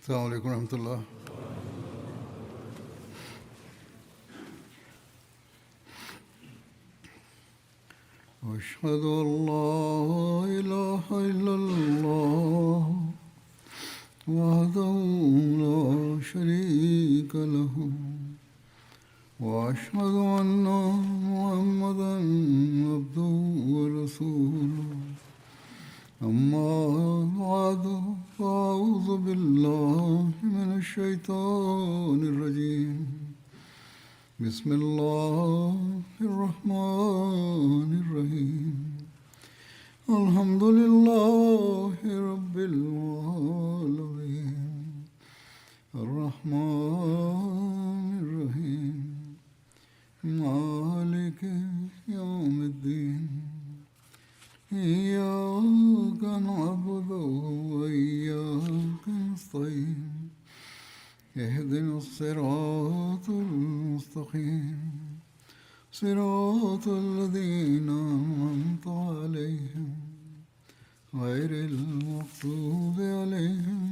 السلام عليكم ورحمة الله. أشهد أن لا إله إلا الله وحده لا شريك له وأشهد أن محمدا عبده ورسوله أما بعد فأعوذ بالله من الشيطان الرجيم بسم الله الرحمن الرحيم الحمد لله رب العالمين الرحمن الرحيم مالك يوم الدين إياك نعبد وإياك نستعين اهدنا الصراط المستقيم صراط الذين أنعمت عليهم غير المغضوب عليهم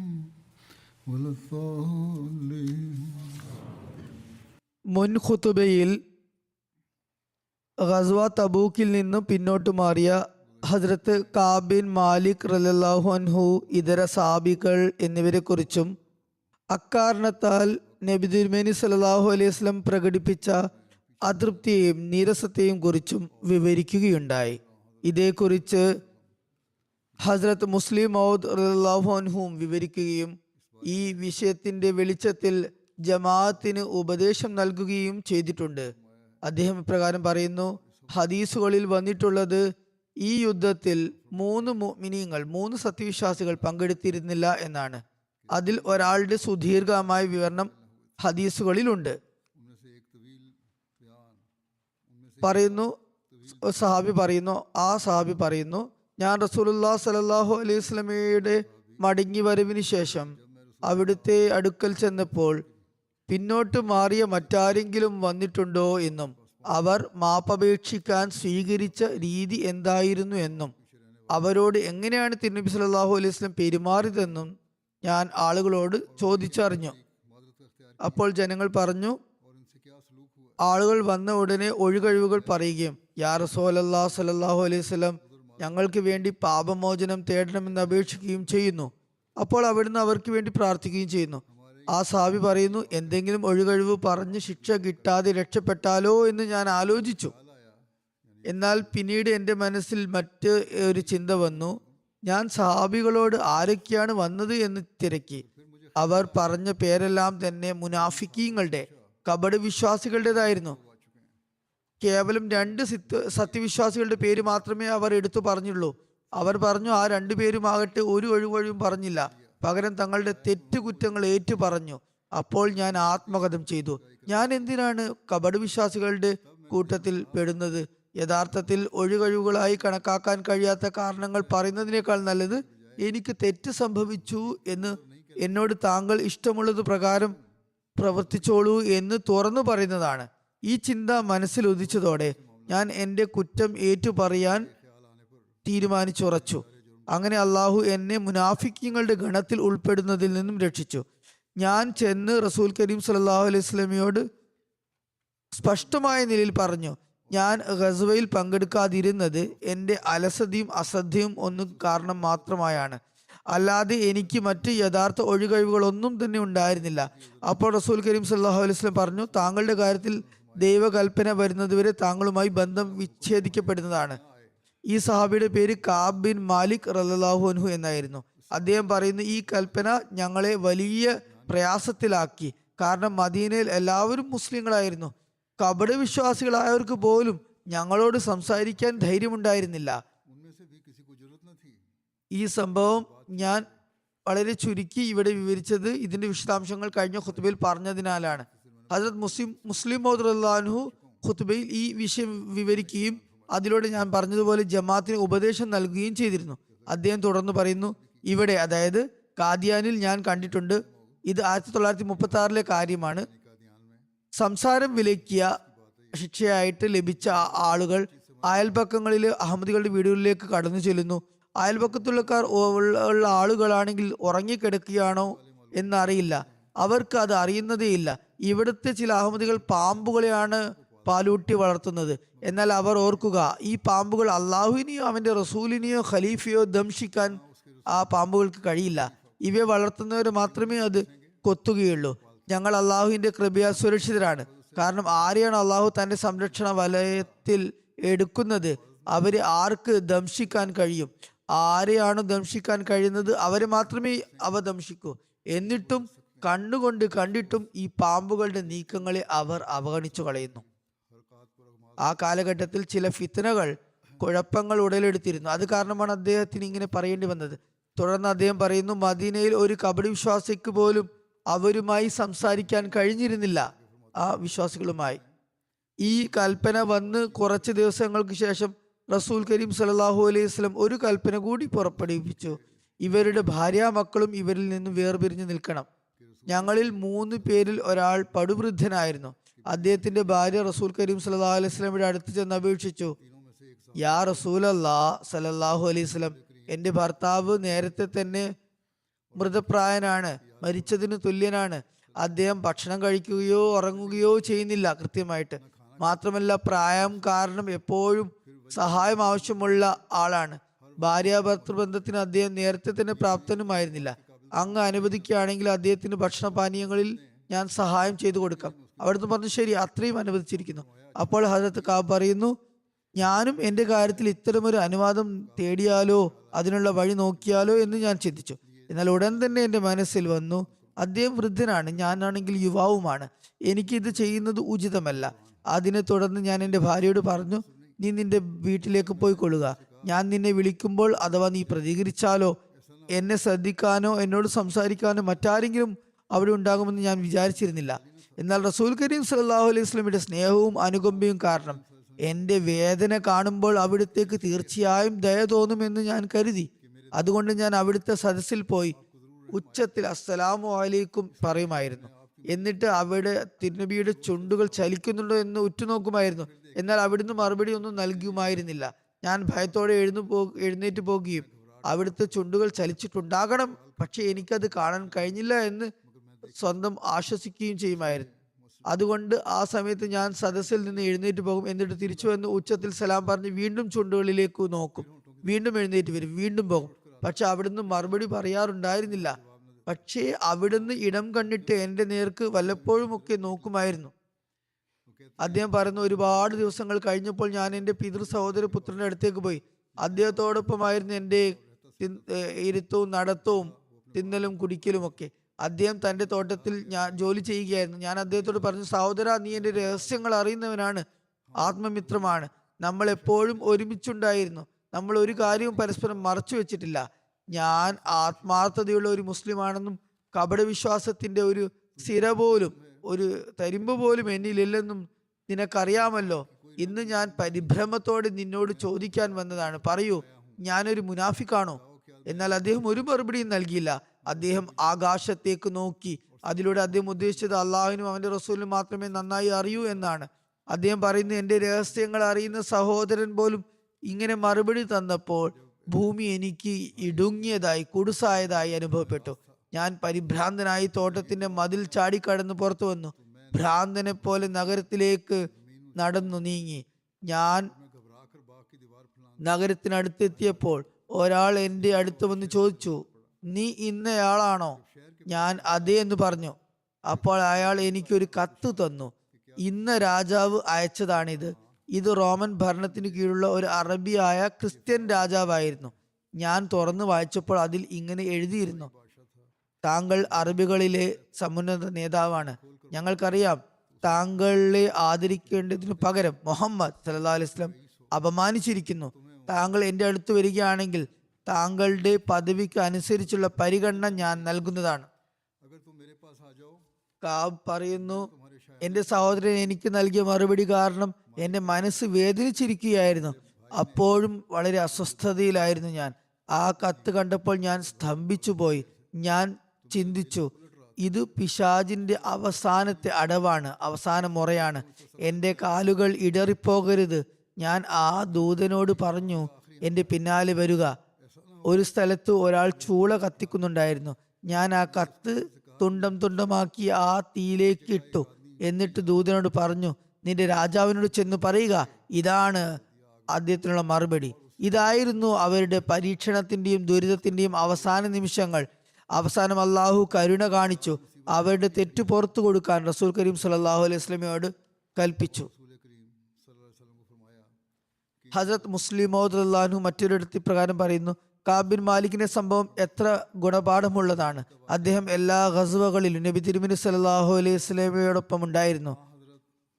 ولا الضالين. മുൻ ഖുതുബയിൽ ഗസ്വ തബൂക്കിൽ നിന്നും പിന്നോട്ട് മാറിയ ഹസ്രത്ത് കാബ് ബിൻ മാലിക് റളിയല്ലാഹു അൻഹു, ഇതര സഹാബികൾ എന്നിവരെ കുറിച്ചും അക്കാരണത്താൽ നബി തിരുമേനി സല്ലല്ലാഹു അലൈഹി വസല്ലം പ്രകടിപ്പിച്ച അതൃപ്തിയെയും നീരസത്തെയും കുറിച്ചും വിവരിക്കുകയുണ്ടായി. ഇതേക്കുറിച്ച് ഹസ്രത്ത് മുസ്ലിം മൗദ് റളിയല്ലാഹു അൻഹുവും വിവരിക്കുകയും ഈ വിഷയത്തിന്റെ വെളിച്ചത്തിൽ ജമാഅത്തിന് ഉപദേശം നൽകുകയും ചെയ്തിട്ടുണ്ട്. അദ്ദേഹം ഇപ്രകാരം പറയുന്നു: ഹദീസുകളിൽ വന്നിട്ടുള്ളത് ഈ യുദ്ധത്തിൽ 3 മുഅ്മിനീങ്ങൾ 3 സത്യവിശ്വാസികൾ പങ്കെടുത്തിരുന്നില്ല എന്നാണ്. അതിൽ ഒരാളുടെ സുദീർഘമായ വിവരണം ഹദീസുകളിലുണ്ട്. സഹാബി പറയുന്നു, ഞാൻ റസൂലുള്ളാഹി സ്വല്ലല്ലാഹു അലൈഹി വസല്ലമയുടെ മടങ്ങി വരവിന് ശേഷം അവിടുത്തെ അടുക്കൽ ചെന്നപ്പോൾ പിന്നോട്ട് മാറിയ മറ്റാരെങ്കിലും വന്നിട്ടുണ്ടോ എന്നും അവർ മാപ്പപേക്ഷിക്കാൻ സ്വീകരിച്ച രീതി എന്തായിരുന്നു എന്നും അവരോട് എങ്ങനെയാണ് തിരുനബി സല്ലല്ലാഹു അലൈഹി വസല്ലം പെരുമാറിയതെന്നും ഞാൻ ആളുകളോട് ചോദിച്ചറിഞ്ഞു. അപ്പോൾ ജനങ്ങൾ പറഞ്ഞു, ആളുകൾ വന്ന ഉടനെ ഒഴികഴിവുകൾ പറയുകയും യാ റസൂലല്ലാഹി സ്വല്ലല്ലാഹു അലൈഹി വസല്ലം ഞങ്ങൾക്ക് വേണ്ടി പാപമോചനം തേടണമെന്ന് അപേക്ഷിക്കുകയും ചെയ്യുന്നു. അപ്പോൾ അവിടുന്ന് അവർക്ക് വേണ്ടി പ്രാർത്ഥിക്കുകയും ചെയ്യുന്നു. ആ സഹാബി പറയുന്നു, എന്തെങ്കിലും ഒഴികഴിവ് പറഞ്ഞ് ശിക്ഷ കിട്ടാതെ രക്ഷപ്പെട്ടാലോ എന്ന് ഞാൻ ആലോചിച്ചു. എന്നാൽ പിന്നീട് എൻ്റെ മനസ്സിൽ മറ്റ് ഒരു ചിന്ത വന്നു. ഞാൻ സഹാബികളോട് ആരൊക്കെയാണ് വന്നത് എന്ന് തിരക്കി. അവർ പറഞ്ഞ പേരെല്ലാം തന്നെ മുനാഫിക്കീങ്ങളുടെ, കപട വിശ്വാസികളുടേതായിരുന്നു. കേവലം 2 സത്യവിശ്വാസികളുടെ പേര് മാത്രമേ അവർ എടുത്തു പറഞ്ഞുള്ളൂ. അവർ പറഞ്ഞു, ആ 2 പേരുമാകട്ടെ ഒരു ഒഴിവൊഴിവും പറഞ്ഞില്ല, പകരം തങ്ങളുടെ തെറ്റുകുറ്റങ്ങൾ ഏറ്റു പറഞ്ഞു. അപ്പോൾ ഞാൻ ആത്മകഥം ചെയ്തു, ഞാൻ എന്തിനാണ് കപട വിശ്വാസികളുടെ കൂട്ടത്തിൽ പെടുന്നത്? യഥാർത്ഥത്തിൽ ഒഴികഴിവുകളായി കണക്കാക്കാൻ കഴിയാത്ത കാരണങ്ങൾ പറയുന്നതിനേക്കാൾ നല്ലത് എനിക്ക് തെറ്റ് സംഭവിച്ചു എന്ന് എന്നോട് താങ്കൾ ഇഷ്ടമുള്ളത് പ്രകാരം പ്രവർത്തിച്ചോളൂ എന്ന് തുറന്നു പറയുന്നതാണ്. ഈ ചിന്ത മനസ്സിൽ ഉദിച്ചതോടെ ഞാൻ എൻ്റെ കുറ്റം ഏറ്റു പറയാൻ തീരുമാനിച്ചുറച്ചു. അങ്ങനെ അള്ളാഹു എന്നെ മുനാഫിക്കീങ്ങളുടെ ഗണത്തിൽ ഉൾപ്പെടുന്നതിൽ നിന്നും രക്ഷിച്ചു. ഞാൻ ചെന്ന് റസൂൽ കരീം സല്ലല്ലാഹു അലൈഹി വസല്ലമയോട് സ്പഷ്ടമായ നിലയിൽ പറഞ്ഞു, ഞാൻ ഗസ്വയിൽ പങ്കെടുക്കാതിരുന്നത് എൻ്റെ അലസതയും അശ്രദ്ധയും ഒന്നും കാരണം മാത്രമായാണ്, അല്ലാതെ എനിക്ക് മറ്റ് യഥാർത്ഥ ഒഴികഴിവുകളൊന്നും തന്നെ ഉണ്ടായിരുന്നില്ല. അപ്പോൾ റസൂൽ കരീം സല്ലല്ലാഹു അലൈഹി വസല്ലം പറഞ്ഞു, താങ്കളുടെ കാര്യത്തിൽ ദൈവകൽപ്പന വരുന്നതുവരെ താങ്കളുമായി ബന്ധം വിച്ഛേദിക്കപ്പെടുന്നതാണ്. ഈ സഹാബിയുടെ പേര് കാബ് ബിൻ മാലിക് റളിയല്ലാഹു അൻഹു എന്നായിരുന്നു. അദ്ദേഹം പറയുന്നു, ഈ കൽപ്പന ഞങ്ങളെ വലിയ പ്രയാസത്തിലാക്കി. കാരണം മദീനയിൽ എല്ലാവരും മുസ്ലിങ്ങളായിരുന്നു. കപട വിശ്വാസികളായവർക്ക് പോലും ഞങ്ങളോട് സംസാരിക്കാൻ ധൈര്യമുണ്ടായിരുന്നില്ല. ഈ സംഭവം ഞാൻ വളരെ ചുരുക്കി ഇവിടെ വിവരിച്ചത് ഇതിന്റെ വിശദാംശങ്ങൾ കഴിഞ്ഞ ഖുത്ബയിൽ പറഞ്ഞതിനാലാണ്. ഹസ്രത്ത് മുസ്ലിം മൗദ് റളിയല്ലാഹു അൻഹു ഖുത്ബയിൽ ഈ വിഷയം വിവരിക്കുകയും അതിലൂടെ ഞാൻ പറഞ്ഞതുപോലെ ജമാഅത്തിന് ഉപദേശം നൽകുകയും ചെയ്തിരുന്നു. അദ്ദേഹം തുടർന്ന് പറയുന്നു, ഇവിടെ അതായത് കാദിയാനിൽ ഞാൻ കണ്ടിട്ടുണ്ട്. ഇത് 1936 കാര്യമാണ്. സംസാരം വിലക്കിയ ശിക്ഷയായിട്ട് ലഭിച്ച ആളുകൾ അയൽപക്കങ്ങളിലെ അഹമ്മദികളുടെ വീടുകളിലേക്ക് കടന്നു ചെല്ലുന്നു. അയൽപക്കത്തുള്ളക്കാർ ഉള്ള ആളുകളാണെങ്കിൽ ഉറങ്ങിക്കിടക്കുകയാണോ എന്നറിയില്ല. അവർക്ക് അത് അറിയുന്നതേയില്ല. ഇവിടുത്തെ ചില അഹമ്മദികൾ പാമ്പുകളെയാണ് പാലൂട്ടി വളർത്തുന്നത്. എന്നാൽ അവർ ഓർക്കുക, ഈ പാമ്പുകൾ അള്ളാഹുവിനെയോ അവന്റെ റസൂലിനെയോ ഖലീഫയോ ദംശിക്കാൻ ആ പാമ്പുകൾക്ക് കഴിയില്ല. ഇവയെ വളർത്തുന്നവർ മാത്രമേ അത് കൊത്തുകയുള്ളൂ. ഞങ്ങൾ അള്ളാഹുവിന്റെ കൃപയാൽ സുരക്ഷിതരാണ്. കാരണം ആരെയാണ് അള്ളാഹു തന്റെ സംരക്ഷണ വലയത്തിൽ എടുക്കുന്നത്, അവരെ ആർക്ക് ദംശിക്കാൻ കഴിയും? ആരെയാണ് ദംശിക്കാൻ കഴിയുന്നത് അവരെ മാത്രമേ അവ ദംശിക്കൂ. എന്നിട്ടും കണ്ണുകൊണ്ട് കണ്ടിട്ടും ഈ പാമ്പുകളുടെ നീക്കങ്ങളെ അവർ അവഗണിച്ചു കളയുന്നു. ആ കാലഘട്ടത്തിൽ ചില ഫിത്നകൾ, കുഴപ്പങ്ങൾ ഉടലെടുത്തിരുന്നു. അത് കാരണമാണ് അദ്ദേഹത്തിന് ഇങ്ങനെ പറയേണ്ടി വന്നത്. തുടർന്ന് അദ്ദേഹം പറയുന്നു, മദീനയിൽ ഒരു കപട വിശ്വാസിക്ക് പോലും അവരുമായി സംസാരിക്കാൻ കഴിഞ്ഞിരുന്നില്ല. ആ വിശ്വാസികളുമായി ഈ കൽപ്പന വന്ന് കുറച്ച് ദിവസങ്ങൾക്ക് ശേഷം റസൂൽ കരീം സല്ലല്ലാഹു അലൈഹി വസല്ലം ഒരു കൽപ്പന കൂടി പുറപ്പെടുവിപ്പിച്ചു. ഇവരുടെ ഭാര്യാമക്കളും ഇവരിൽ നിന്ന് വേർപിരിഞ്ഞു നിൽക്കണം. ഞങ്ങളിൽ 3 പേരിൽ ഒരാൾ പടുവൃദ്ധനായിരുന്നു. അദ്ദേഹത്തിന്റെ ഭാര്യ റസൂൽ കരീം സല്ലല്ലാഹു അലൈഹി വസല്ലമയുടെ അടുത്ത് ചെന്ന് അപേക്ഷിച്ചു, യാ റസൂലല്ലാഹ് സല്ലല്ലാഹു അലൈഹി വസല്ലം, എന്റെ ഭർത്താവ് നേരത്തെ തന്നെ മൃതപ്രായനാണ്, മരിച്ചതിന് തുല്യനാണ്. അദ്ദേഹം ഭക്ഷണം കഴിക്കുകയോ ഉറങ്ങുകയോ ചെയ്യുന്നില്ല കൃത്യമായിട്ട്. മാത്രമല്ല പ്രായം കാരണം എപ്പോഴും സഹായം ആവശ്യമുള്ള ആളാണ്. ഭാര്യാഭർത്തൃബന്ധത്തിന് അദ്ദേഹം നേരത്തെ തന്നെ പ്രാപ്തനുമായിരുന്നില്ല. അങ്ങ് അനുവദിക്കുകയാണെങ്കിൽ അദ്ദേഹത്തിന് ഭക്ഷണപാനീയങ്ങളിൽ ഞാൻ സഹായം ചെയ്തു കൊടുക്കാം. അവിടുന്ന് പറഞ്ഞു, ശരി, അത്രയും അനുവദിച്ചിരിക്കുന്നു. അപ്പോൾ ഹദരത്ത് കാബ് പറയുന്നു, ഞാനും എൻ്റെ കാര്യത്തിൽ ഇത്തരമൊരു അനുവാദം തേടിയാലോ അതിനുള്ള വഴി നോക്കിയാലോ എന്ന് ഞാൻ ചിന്തിച്ചു. എന്നാൽ ഉടൻ തന്നെ എൻ്റെ മനസ്സിൽ വന്നു, അദ്ദേഹം വൃദ്ധനാണ്, ഞാനാണെങ്കിൽ യുവാവുമാണ്, എനിക്കിത് ചെയ്യുന്നത് ഉചിതമല്ല. അതിനെ തുടർന്ന് ഞാൻ എൻ്റെ ഭാര്യയോട് പറഞ്ഞു, നീ നിന്റെ വീട്ടിലേക്ക് പോയിക്കൊള്ളുക. ഞാൻ നിന്നെ വിളിക്കുമ്പോൾ അഥവാ നീ പ്രതികരിച്ചാലോ എന്നെ ശ്രദ്ധിക്കാനോ എന്നോട് സംസാരിക്കാനോ മറ്റാരെങ്കിലും അവിടെ ഉണ്ടാകുമെന്ന് ഞാൻ വിചാരിച്ചിരുന്നില്ല. എന്നാൽ റസൂൽ കരീം സല്ലല്ലാഹു അലൈഹി വസല്ലമയുടെ സ്നേഹവും അനുകമ്പയും കാരണം എൻ്റെ വേദന കാണുമ്പോൾ അവിടുത്തേക്ക് തീർച്ചയായും ദയ തോന്നുമെന്ന് ഞാൻ കരുതി. അതുകൊണ്ട് ഞാൻ അവിടുത്തെ സദസ്സിൽ പോയി ഉച്ചത്തിൽ അസ്സലാമു അലൈക്കും പറയുമായിരുന്നു. എന്നിട്ട് അവിടെ തിരുനബിയുടെ ചുണ്ടുകൾ ചലിക്കുന്നുണ്ടോ എന്ന് ഉറ്റുനോക്കുമായിരുന്നു. എന്നാൽ അവിടുന്ന് മറുപടി ഒന്നും നൽകുമായിരുന്നില്ല. ഞാൻ ഭയത്തോടെ എഴുന്നേറ്റ് പോകുകയും അവിടുത്തെ ചുണ്ടുകൾ ചലിച്ചിട്ടുണ്ടാകണം, പക്ഷെ എനിക്കത് കാണാൻ കഴിഞ്ഞില്ല എന്ന് സ്വന്തം ആശ്വസിക്കുകയും ചെയ്യുമായിരുന്നു. അതുകൊണ്ട് ആ സമയത്ത് ഞാൻ സദസ്സിൽ നിന്ന് എഴുന്നേറ്റ് പോകും. എന്നിട്ട് തിരിച്ചു വന്ന് ഉച്ചത്തിൽ സലാം പറഞ്ഞ് വീണ്ടും ചുണ്ടുകളിലേക്ക് നോക്കും. വീണ്ടും എഴുന്നേറ്റ് വരും, വീണ്ടും പോകും. പക്ഷെ അവിടുന്ന് മറുപടി പറയാറുണ്ടായിരുന്നില്ല. പക്ഷേ അവിടുന്ന് ഇടം കണ്ടിട്ട് എൻ്റെ നേർക്ക് വല്ലപ്പോഴും ഒക്കെ നോക്കുമായിരുന്നു. അദ്ദേഹം പറയുന്നു, ഒരുപാട് ദിവസങ്ങൾ കഴിഞ്ഞപ്പോൾ ഞാൻ എൻ്റെ പിതൃ സഹോദര പുത്രന്റെ അടുത്തേക്ക് പോയി. അദ്ദേഹത്തോടൊപ്പമായിരുന്നു എൻ്റെ ഇരുത്തവും നടത്തവും തിന്നലും കുടിക്കലും ഒക്കെ. അദ്ദേഹം തൻ്റെ തോട്ടത്തിൽ ഞാൻ ജോലി ചെയ്യുകയായിരുന്നു. ഞാൻ അദ്ദേഹത്തോട് പറഞ്ഞു, സഹോദര, നീ എൻ്റെ രഹസ്യങ്ങൾ അറിയുന്നവനാണ്, ആത്മമിത്രമാണ്. നമ്മൾ എപ്പോഴും ഒരുമിച്ചുണ്ടായിരുന്നു. നമ്മൾ ഒരു കാര്യവും പരസ്പരം മറച്ചു വെച്ചിട്ടില്ല. ഞാൻ ആത്മാർത്ഥതയുള്ള ഒരു മുസ്ലിമാണെന്നും കപട വിശ്വാസത്തിന്റെ ഒരു സിര പോലും, ഒരു തരിമ്പ് പോലും എന്നിലില്ലെന്നും നിനക്കറിയാമല്ലോ. ഇന്ന് ഞാൻ പരിഭ്രമത്തോടെ നിന്നോട് ചോദിക്കാൻ വന്നതാണ്. പറയൂ, ഞാനൊരു മുനാഫിക്കാണോ? എന്നാൽ അദ്ദേഹം ഒരു മറുപടിയും നൽകിയില്ല. അദ്ദേഹം ആകാശത്തേക്ക് നോക്കി. അതിലൂടെ അദ്ദേഹം ഉദ്ദേശിച്ചത് അള്ളാഹുവിനും അവന്റെ റസൂലിനും മാത്രമേ നന്നായി അറിയൂ എന്നാണ്. അദ്ദേഹം പറയുന്നത്, എൻ്റെ രഹസ്യങ്ങൾ അറിയുന്ന സഹോദരൻ പോലും ഇങ്ങനെ മറുപടി തന്നപ്പോൾ ഭൂമി എനിക്ക് ഇടുങ്ങിയതായി, കുടുസായതായി അനുഭവപ്പെട്ടു. ഞാൻ പരിഭ്രാന്തനായി തോട്ടത്തിന്റെ മതിൽ ചാടിക്കടന്ന് പുറത്തു വന്നു. ഭ്രാന്തനെ പോലെ നഗരത്തിലേക്ക് നടന്നു നീങ്ങി. ഞാൻ നഗരത്തിനടുത്തെത്തിയപ്പോൾ ഒരാൾ എൻ്റെ അടുത്ത് വന്ന് ചോദിച്ചു, നീ ഇന്നയാളാണോ? ഞാൻ അതെ എന്ന് പറഞ്ഞു. അപ്പോൾ അയാൾ എനിക്കൊരു കത്ത് തന്നു. ഇന്ന രാജാവ് അയച്ചതാണിത്. ഇത് റോമൻ ഭരണത്തിന് കീഴിലുള്ള ഒരു അറബിയായ ക്രിസ്ത്യൻ രാജാവായിരുന്നു. ഞാൻ തുറന്നു വായിച്ചപ്പോൾ അതിൽ ഇങ്ങനെ എഴുതിയിരുന്നു, താങ്കൾ അറബികളിലെ സമുന്നത നേതാവാണ്. ഞങ്ങൾക്കറിയാം താങ്കളെ ആദരിക്കേണ്ടതിനു പകരം മുഹമ്മദ് സല്ലല്ലാഹു അലൈഹി വസല്ലം അപമാനിച്ചിരിക്കുന്നു. താങ്കൾ എൻ്റെ അടുത്ത് വരികയാണെങ്കിൽ താങ്കളുടെ പദവിക്ക് അനുസരിച്ചുള്ള പരിഗണന ഞാൻ നൽകുന്നതാണ്. കാബ് പറയുന്നു, എൻ്റെ സഹോദരൻ എനിക്ക് നൽകിയ മറുപടി കാരണം എൻ്റെ മനസ്സ് വേദനിച്ചിരിക്കുകയായിരുന്നു. അപ്പോഴും വളരെ അസ്വസ്ഥതയിലായിരുന്നു ഞാൻ. ആ കത്ത് കണ്ടപ്പോൾ ഞാൻ സ്തംഭിച്ചു പോയി. ഞാൻ ചിന്തിച്ചു, ഇത് പിശാചിന്റെ അവസാനത്തെ അടവാണ്, അവസാന മുറയാണ്. എൻ്റെ കാലുകൾ ഇടറിപ്പോകരുത്. ഞാൻ ആ ദൂതനോട് പറഞ്ഞു, എൻ്റെ പിന്നാലെ വരിക. ഒരു സ്ഥലത്ത് ഒരാൾ ചൂള കത്തിക്കുന്നുണ്ടായിരുന്നു. ഞാൻ ആ കത്ത് തുണ്ടം തുണ്ടമാക്കി ആ തീയിലേക്ക് ഇട്ടു. എന്നിട്ട് ദൂതനോട് പറഞ്ഞു, നിന്റെ രാജാവിനോട് ചെന്ന് പറയുക, ഇതാണ് അദ്ദേഹത്തിനുള്ള മറുപടി. ഇതായിരുന്നു അവരുടെ പരീക്ഷണത്തിന്റെയും ദുരിതത്തിന്റെയും അവസാന നിമിഷങ്ങൾ. അവസാനം അള്ളാഹു കരുണ കാണിച്ചു അവരുടെ തെറ്റു പുറത്തു കൊടുക്കാൻ റസൂൽ കരീം സല്ലല്ലാഹു അലൈഹി വസല്ലമയോട് കൽപ്പിച്ചു. ഹസ്രത്ത് മുസ്ലിം മൗദ് റളിയല്ലാഹു മറ്റൊരിടത്ത് ഇപ്രകാരം പറയുന്നു, കാബ് ബിൻ മാലിക്കിന്റെ സംഭവം എത്ര ഗുണപാഠമുള്ളതാണ്. അദ്ദേഹം എല്ലാ ഗസ്വകളിലും നബി തിരുമേനി സല്ലല്ലാഹു അലൈഹി വസല്ലമയോടൊപ്പം ഉണ്ടായിരുന്നു.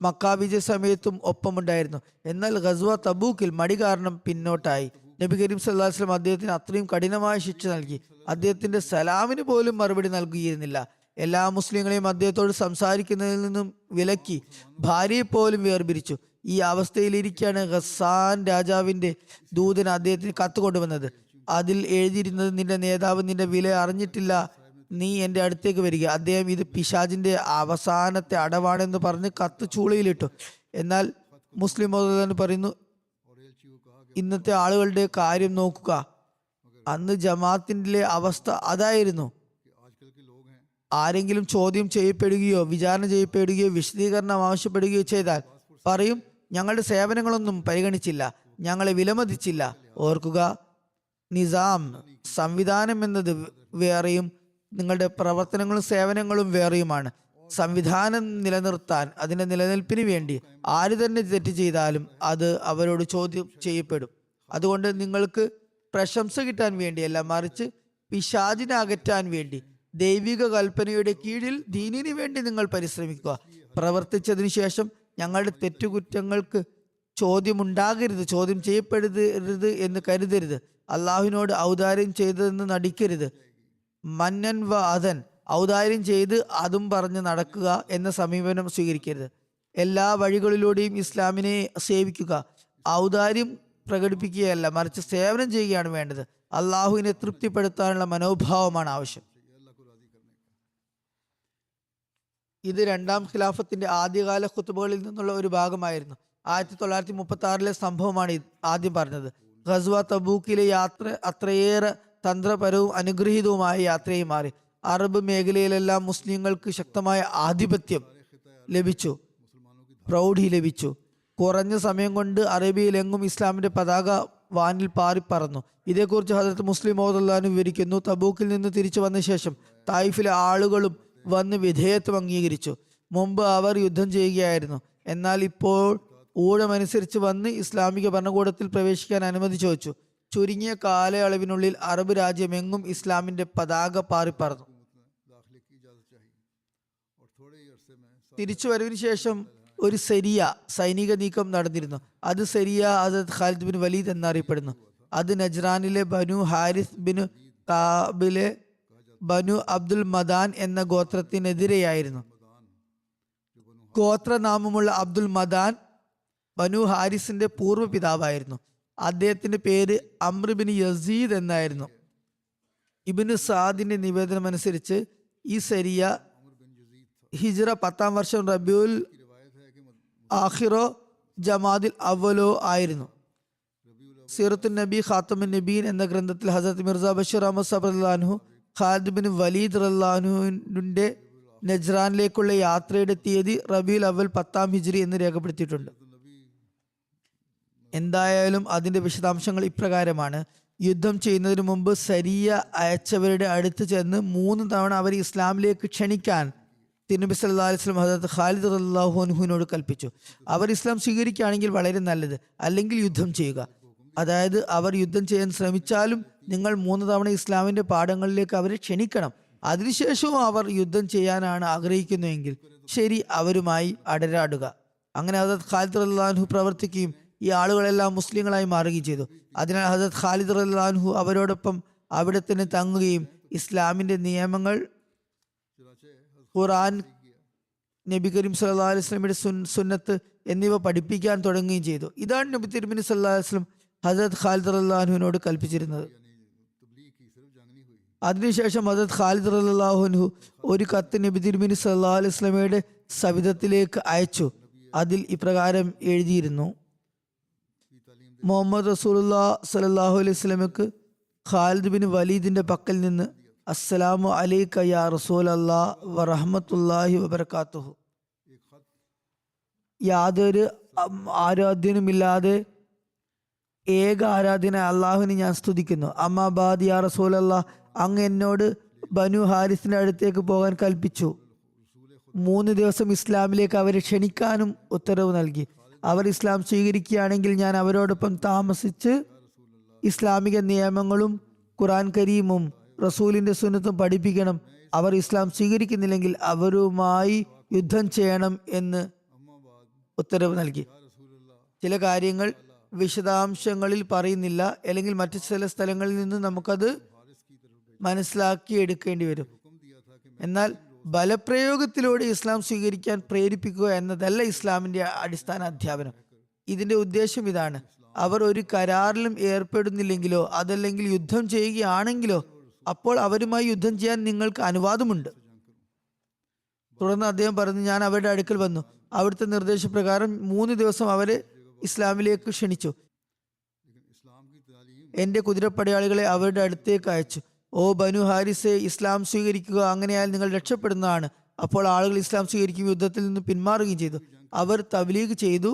മക്ക വിജയ സമയത്തും ഒപ്പമുണ്ടായിരുന്നു. എന്നാൽ ഗസ്വ തബൂക്കിൽ മടി കാരണം പിന്നോട്ടായി. നബി കരീം സല്ലല്ലാഹു അലൈഹി വസല്ലം അദ്ദേഹത്തിന് അത്രയും കഠിനമായ ശിക്ഷ നൽകി. അദ്ദേഹത്തിന്റെ സലാമിന് പോലും മറുപടി നൽകിയിരുന്നില്ല. എല്ലാ മുസ്ലിങ്ങളെയും അദ്ദേഹത്തോട് സംസാരിക്കുന്നതിൽ നിന്നും വിലക്കി. ഭാര്യയെ പോലും വേർപിരിച്ചു. ഈ അവസ്ഥയിലിരിക്കെയാണ് ഗസ്സാൻ രാജാവിന്റെ ദൂതൻ അദ്ദേഹത്തിന് കത്ത് കൊണ്ടുവന്നത്. അതിൽ എഴുതിയിരുന്നത്, നിന്റെ നേതാവ് നിന്റെ വില അറിഞ്ഞിട്ടില്ല, നീ എൻ്റെ അടുത്തേക്ക് വരിക. അദ്ദേഹം ഇത് പിശാചിന്റെ അവസാനത്തെ അടവാണെന്ന് പറഞ്ഞ് കത്ത് ചൂളയിലിട്ടു. എന്നാൽ മുസ്ലിം പറയുന്നു, ഇന്നത്തെ ആളുകളുടെ കാര്യം നോക്കുക. അന്ന് ജമാഅത്തിന്റെ അവസ്ഥ അതായിരുന്നു. ആരെങ്കിലും ചോദ്യം ചെയ്യപ്പെടുകയോ വിചാരണ ചെയ്യപ്പെടുകയോ വിശദീകരണം ആവശ്യപ്പെടുകയോ ചെയ്താൽ പറയും, ഞങ്ങളുടെ സേവനങ്ങളൊന്നും പരിഗണിച്ചില്ല, ഞങ്ങളെ വിലമതിച്ചില്ല. ഓർക്കുക, നിസാം സംവിധാനം എന്നത് വേറെയും നിങ്ങളുടെ പ്രവർത്തനങ്ങളും സേവനങ്ങളും വേറെയുമാണ്. സംവിധാനം നിലനിർത്താൻ, അതിന്റെ നിലനിൽപ്പിന് വേണ്ടി ആര് തന്നെ തെറ്റ് ചെയ്താലും അത് അവരോട് ചോദ്യം ചെയ്യപ്പെടും. അതുകൊണ്ട് നിങ്ങൾക്ക് പ്രശംസ കിട്ടാൻ വേണ്ടിയല്ല, മറിച്ച് പിശാചിനെ അകറ്റാൻ വേണ്ടി ദൈവിക കൽപ്പനയുടെ കീഴിൽ ദീനിന് വേണ്ടി നിങ്ങൾ പരിശ്രമിക്കുക. പ്രവർത്തിച്ചതിന് ശേഷം ഞങ്ങളുടെ തെറ്റുകുറ്റങ്ങൾക്ക് ചോദ്യമുണ്ടാകരുത്, ചോദ്യം ചെയ്യപ്പെടരുത് എന്ന് കരുതരുത്. അള്ളാഹുവിനോട് ഔദാര്യം ചെയ്തതെന്ന് നടിക്കരുത്. മന്നൻ വ അദൻ, ഔദാര്യം ചെയ്ത് അതും പറഞ്ഞ് നടക്കുക എന്ന സമീപനം സ്വീകരിക്കരുത്. എല്ലാ വഴികളിലൂടെയും ഇസ്ലാമിനെ സേവിക്കുക. ഔദാര്യം പ്രകടിപ്പിക്കുകയല്ല, മറിച്ച് സേവനം ചെയ്യുകയാണ് വേണ്ടത്. അള്ളാഹുവിനെ തൃപ്തിപ്പെടുത്താനുള്ള മനോഭാവമാണ് ആവശ്യം. ഇത് രണ്ടാം ഖിലാഫത്തിന്റെ ആദ്യകാല ഖുതുബകളിൽ നിന്നുള്ള ഒരു ഭാഗമായിരുന്നു. 1936 സംഭവമാണ് ആദ്യം പറഞ്ഞത്. ഗസ്വ തബൂക്കിലെ യാത്ര അത്രയേറെ തന്ത്രപരവും അനുഗ്രഹീതവുമായ യാത്രയായി മാറി. അറബ് മേഖലയിലെല്ലാം മുസ്ലിങ്ങൾക്ക് ശക്തമായ ആധിപത്യം ലഭിച്ചു, പ്രൗഢി ലഭിച്ചു. കുറഞ്ഞ സമയം കൊണ്ട് അറേബ്യയിലെങ്ങും ഇസ്ലാമിന്റെ പതാക വാനിൽ പാറിപ്പറന്നു. ഇതേക്കുറിച്ച് ഹദരത്ത് മുസ്ലിം മൗദ് വിവരിക്കുന്നു, തബൂക്കിൽ നിന്ന് തിരിച്ചു വന്ന ശേഷം തായിഫിലെ ആളുകളും വന്ന് വിധേയത്വം അംഗീകരിച്ചു. മുമ്പ് അവർ യുദ്ധം ചെയ്യുകയായിരുന്നു, എന്നാൽ ഇപ്പോൾ ഊഴമനുസരിച്ച് വന്ന് ഇസ്ലാമിക ഭരണകൂടത്തിൽ പ്രവേശിക്കാൻ അനുമതി ചോദിച്ചു. ചുരുങ്ങിയ കാലയളവിനുള്ളിൽ അറബ് രാജ്യമെങ്ങും ഇസ്ലാമിന്റെ പതാക പാറിപ്പറന്നു. തിരിച്ചുവരവിന് ശേഷം ഒരു സരിയ സൈനിക നീക്കം നടന്നിരുന്നു. അത് സരിയ ഹസരത്ത് ഖാലിദ് ബിൻ വലീദ് എന്നറിയപ്പെടുന്നു. അത് നജ്റാനിലെ ബനു ഹാരിസ് ബിൻ കാബിലെ ബനു അബ്ദുൽ മദാൻ എന്ന ഗോത്രത്തിനെതിരെയായിരുന്നു. ഗോത്രനാമമുള്ള അബ്ദുൽ മദാൻ ബനു ഹാരിസിന്റെ പൂർവ്വ പിതാവായിരുന്നു. അദ്ദേഹത്തിന്റെ പേര് അംർ ബിൻ യസീദ് എന്നായിരുന്നു. ഇബ്നു സാദിന്റെ നിവേദനം അനുസരിച്ച് ഈ സരിയ ഹിജ്റ 10-ാം വർഷം റബിയുൽ ആഖിറോ ജമാദിൽ അവലോ ആയിരുന്നു. സീറത്തുൻ നബി ഖാത്തമുൻ നബീൻ എന്ന ഗ്രന്ഥത്തിൽ ഹസരത്ത് മിർസ ബഷീർ അഹമ്മദ് സബർ റളിയല്ലാഹു ഖാലിദ് ബിൻ വലീദ് റളിയല്ലാഹുവിന്റെ നജ്റാനിലേക്കുള്ള യാത്രയുടെ തീയതി റബിയുൽ അവൽ 10-ാം ഹിജ്രി എന്ന് രേഖപ്പെടുത്തിയിട്ടുണ്ട്. എന്തായാലും അതിന്റെ വിശദാംശങ്ങൾ ഇപ്രകാരമാണ്. യുദ്ധം ചെയ്യുന്നതിന് മുമ്പ് സരിയ അയച്ചവരുടെ അടുത്ത് ചെന്ന് 3 തവണ അവർ ഇസ്ലാമിലേക്ക് ക്ഷണിക്കാൻ തിരുനബി സല്ലല്ലാഹു അലൈഹി വസല്ലം ഹദരത്ത് ഖാലിദ് റളിയല്ലാഹു അൻഹുവിനോട് കൽപ്പിച്ചു. അവർ ഇസ്ലാം സ്വീകരിക്കുകയാണെങ്കിൽ വളരെ നല്ലത്, അല്ലെങ്കിൽ യുദ്ധം ചെയ്യുക. അതായത് അവർ യുദ്ധം ചെയ്യാൻ ശ്രമിച്ചാലും നിങ്ങൾ 3 തവണ ഇസ്ലാമിന്റെ പാഠങ്ങളിലേക്ക് അവരെ ക്ഷണിക്കണം. അതിനുശേഷവും അവർ യുദ്ധം ചെയ്യാനാണ് ആഗ്രഹിക്കുന്നുവെങ്കിൽ ശരി, അവരുമായി അടരാടുക. അങ്ങനെ ഹദരത്ത് ഖാലിദ് റളിയല്ലാഹു അൻഹു പ്രവർത്തിക്കുകയും ഈ ആളുകളെല്ലാം മുസ്ലിങ്ങളായി മാറുകയും ചെയ്തു. അതിനാൽ ഹദരത്ത് ഖാലിദ് റളിയല്ലാഹു അൻഹു അവരോടൊപ്പം അവിടെ തന്നെ തങ്ങുകയും ഇസ്ലാമിന്റെ നിയമങ്ങൾ, ഖുർആൻ, നബി കരീം സല്ലല്ലാഹു അലൈഹി വസല്ലമയുടെ സുന്നത്ത് എന്നിവ പഠിപ്പിക്കാൻ തുടങ്ങുകയും ചെയ്തു. ഇതാണ് നബി തിരുമേനി സല്ലല്ലാഹു അലൈഹി വസല്ലം ഹദരത്ത് ഖാലിദ് റളിയല്ലാഹു അൻഹുവിനോട് കൽപ്പിച്ചിരുന്നത്. അതിനുശേഷം ഹദരത്ത് ഖാലിദ് റളിയല്ലാഹു അൻഹു ഒരു കത്ത് നബി തിരുമേനി സല്ലല്ലാഹു അലൈഹി വസല്ലമയുടെ സവിധത്തിലേക്ക് അയച്ചു. അതിൽ ഇപ്രകാരം എഴുതിയിരുന്നു: മുഹമ്മദ് റസൂലുള്ളാഹി സ്വല്ലല്ലാഹു അലൈഹി വസല്ലമക്ക് ഖാലിദ് ബിൻ വലീദിന്റെ പക്കൽ നിന്ന് അസ്സലാമു അലൈക യാ റസൂലല്ലാ വറഹ്മത്തുള്ളാഹി വബറകാതുഹു. യാതൊരു ആരാധ്യനുമില്ലാതെ ഏക ആരാധ്യന അള്ളാഹുവിനെ ഞാൻ സ്തുതിക്കുന്നു. അമ്മാബാദ് യാ റസൂലല്ലാ, അങ്ങ് എന്നോട് ബനു ഹാരിസിന്റെ അടുത്തേക്ക് പോകാൻ കൽപ്പിച്ചു. 3 ദിവസം ഇസ്ലാമിലേക്ക് അവരെ ക്ഷണിക്കാനും ഉത്തരവ് നൽകി. അവർ ഇസ്ലാം സ്വീകരിക്കുകയാണെങ്കിൽ ഞാൻ അവരോടൊപ്പം താമസിച്ച് ഇസ്ലാമിക നിയമങ്ങളും ഖുർആൻ കരീമും റസൂലിന്റെ സുന്നത്തും പഠിപ്പിക്കണം. അവർ ഇസ്ലാം സ്വീകരിക്കുന്നില്ലെങ്കിൽ അവരുമായി യുദ്ധം ചെയ്യണം എന്ന് ഉത്തരവ് നൽകി. ചില കാര്യങ്ങൾ വിശദാംശങ്ങളിൽ പറയുന്നില്ല, അല്ലെങ്കിൽ മറ്റു ചില സ്ഥലങ്ങളിൽ നിന്ന് നമുക്കത് മനസ്സിലാക്കി എടുക്കേണ്ടി വരും. എന്നാൽ ബലപ്രയോഗത്തിലൂടെ ഇസ്ലാം സ്വീകരിക്കാൻ പ്രേരിപ്പിക്കുക എന്നതല്ല ഇസ്ലാമിന്റെ അടിസ്ഥാന അധ്യാപനം. ഇതിന്റെ ഉദ്ദേശം ഇതാണ്: അവർ ഒരു കരാറിലും ഏർപ്പെടുന്നില്ലെങ്കിലോ അതല്ലെങ്കിൽ യുദ്ധം ചെയ്യുകയാണെങ്കിലോ അപ്പോൾ അവരുമായി യുദ്ധം ചെയ്യാൻ നിങ്ങൾക്ക് അനുവാദമുണ്ട്. തുടർന്ന് അദ്ദേഹം പറഞ്ഞു, ഞാൻ അവരുടെ അടുക്കൽ വന്നു. അവിടുത്തെ നിർദ്ദേശപ്രകാരം 3 ദിവസം അവരെ ഇസ്ലാമിലേക്ക് ക്ഷണിച്ചു. എന്റെ കുതിരപ്പടയാളികളെ അവരുടെ അടുത്തേക്ക് അയച്ചു. ഓ ബനു ഹാരിസെ, ഇസ്ലാം സ്വീകരിക്കുക, അങ്ങനെയാൽ നിങ്ങൾ രക്ഷപ്പെടുന്നതാണ്. അപ്പോൾ ആളുകൾ ഇസ്ലാം സ്വീകരിക്കുകയും യുദ്ധത്തിൽ നിന്ന് പിന്മാറുകയും ചെയ്തു. അവർ തബ്ലീഗ് ചെയ്തു,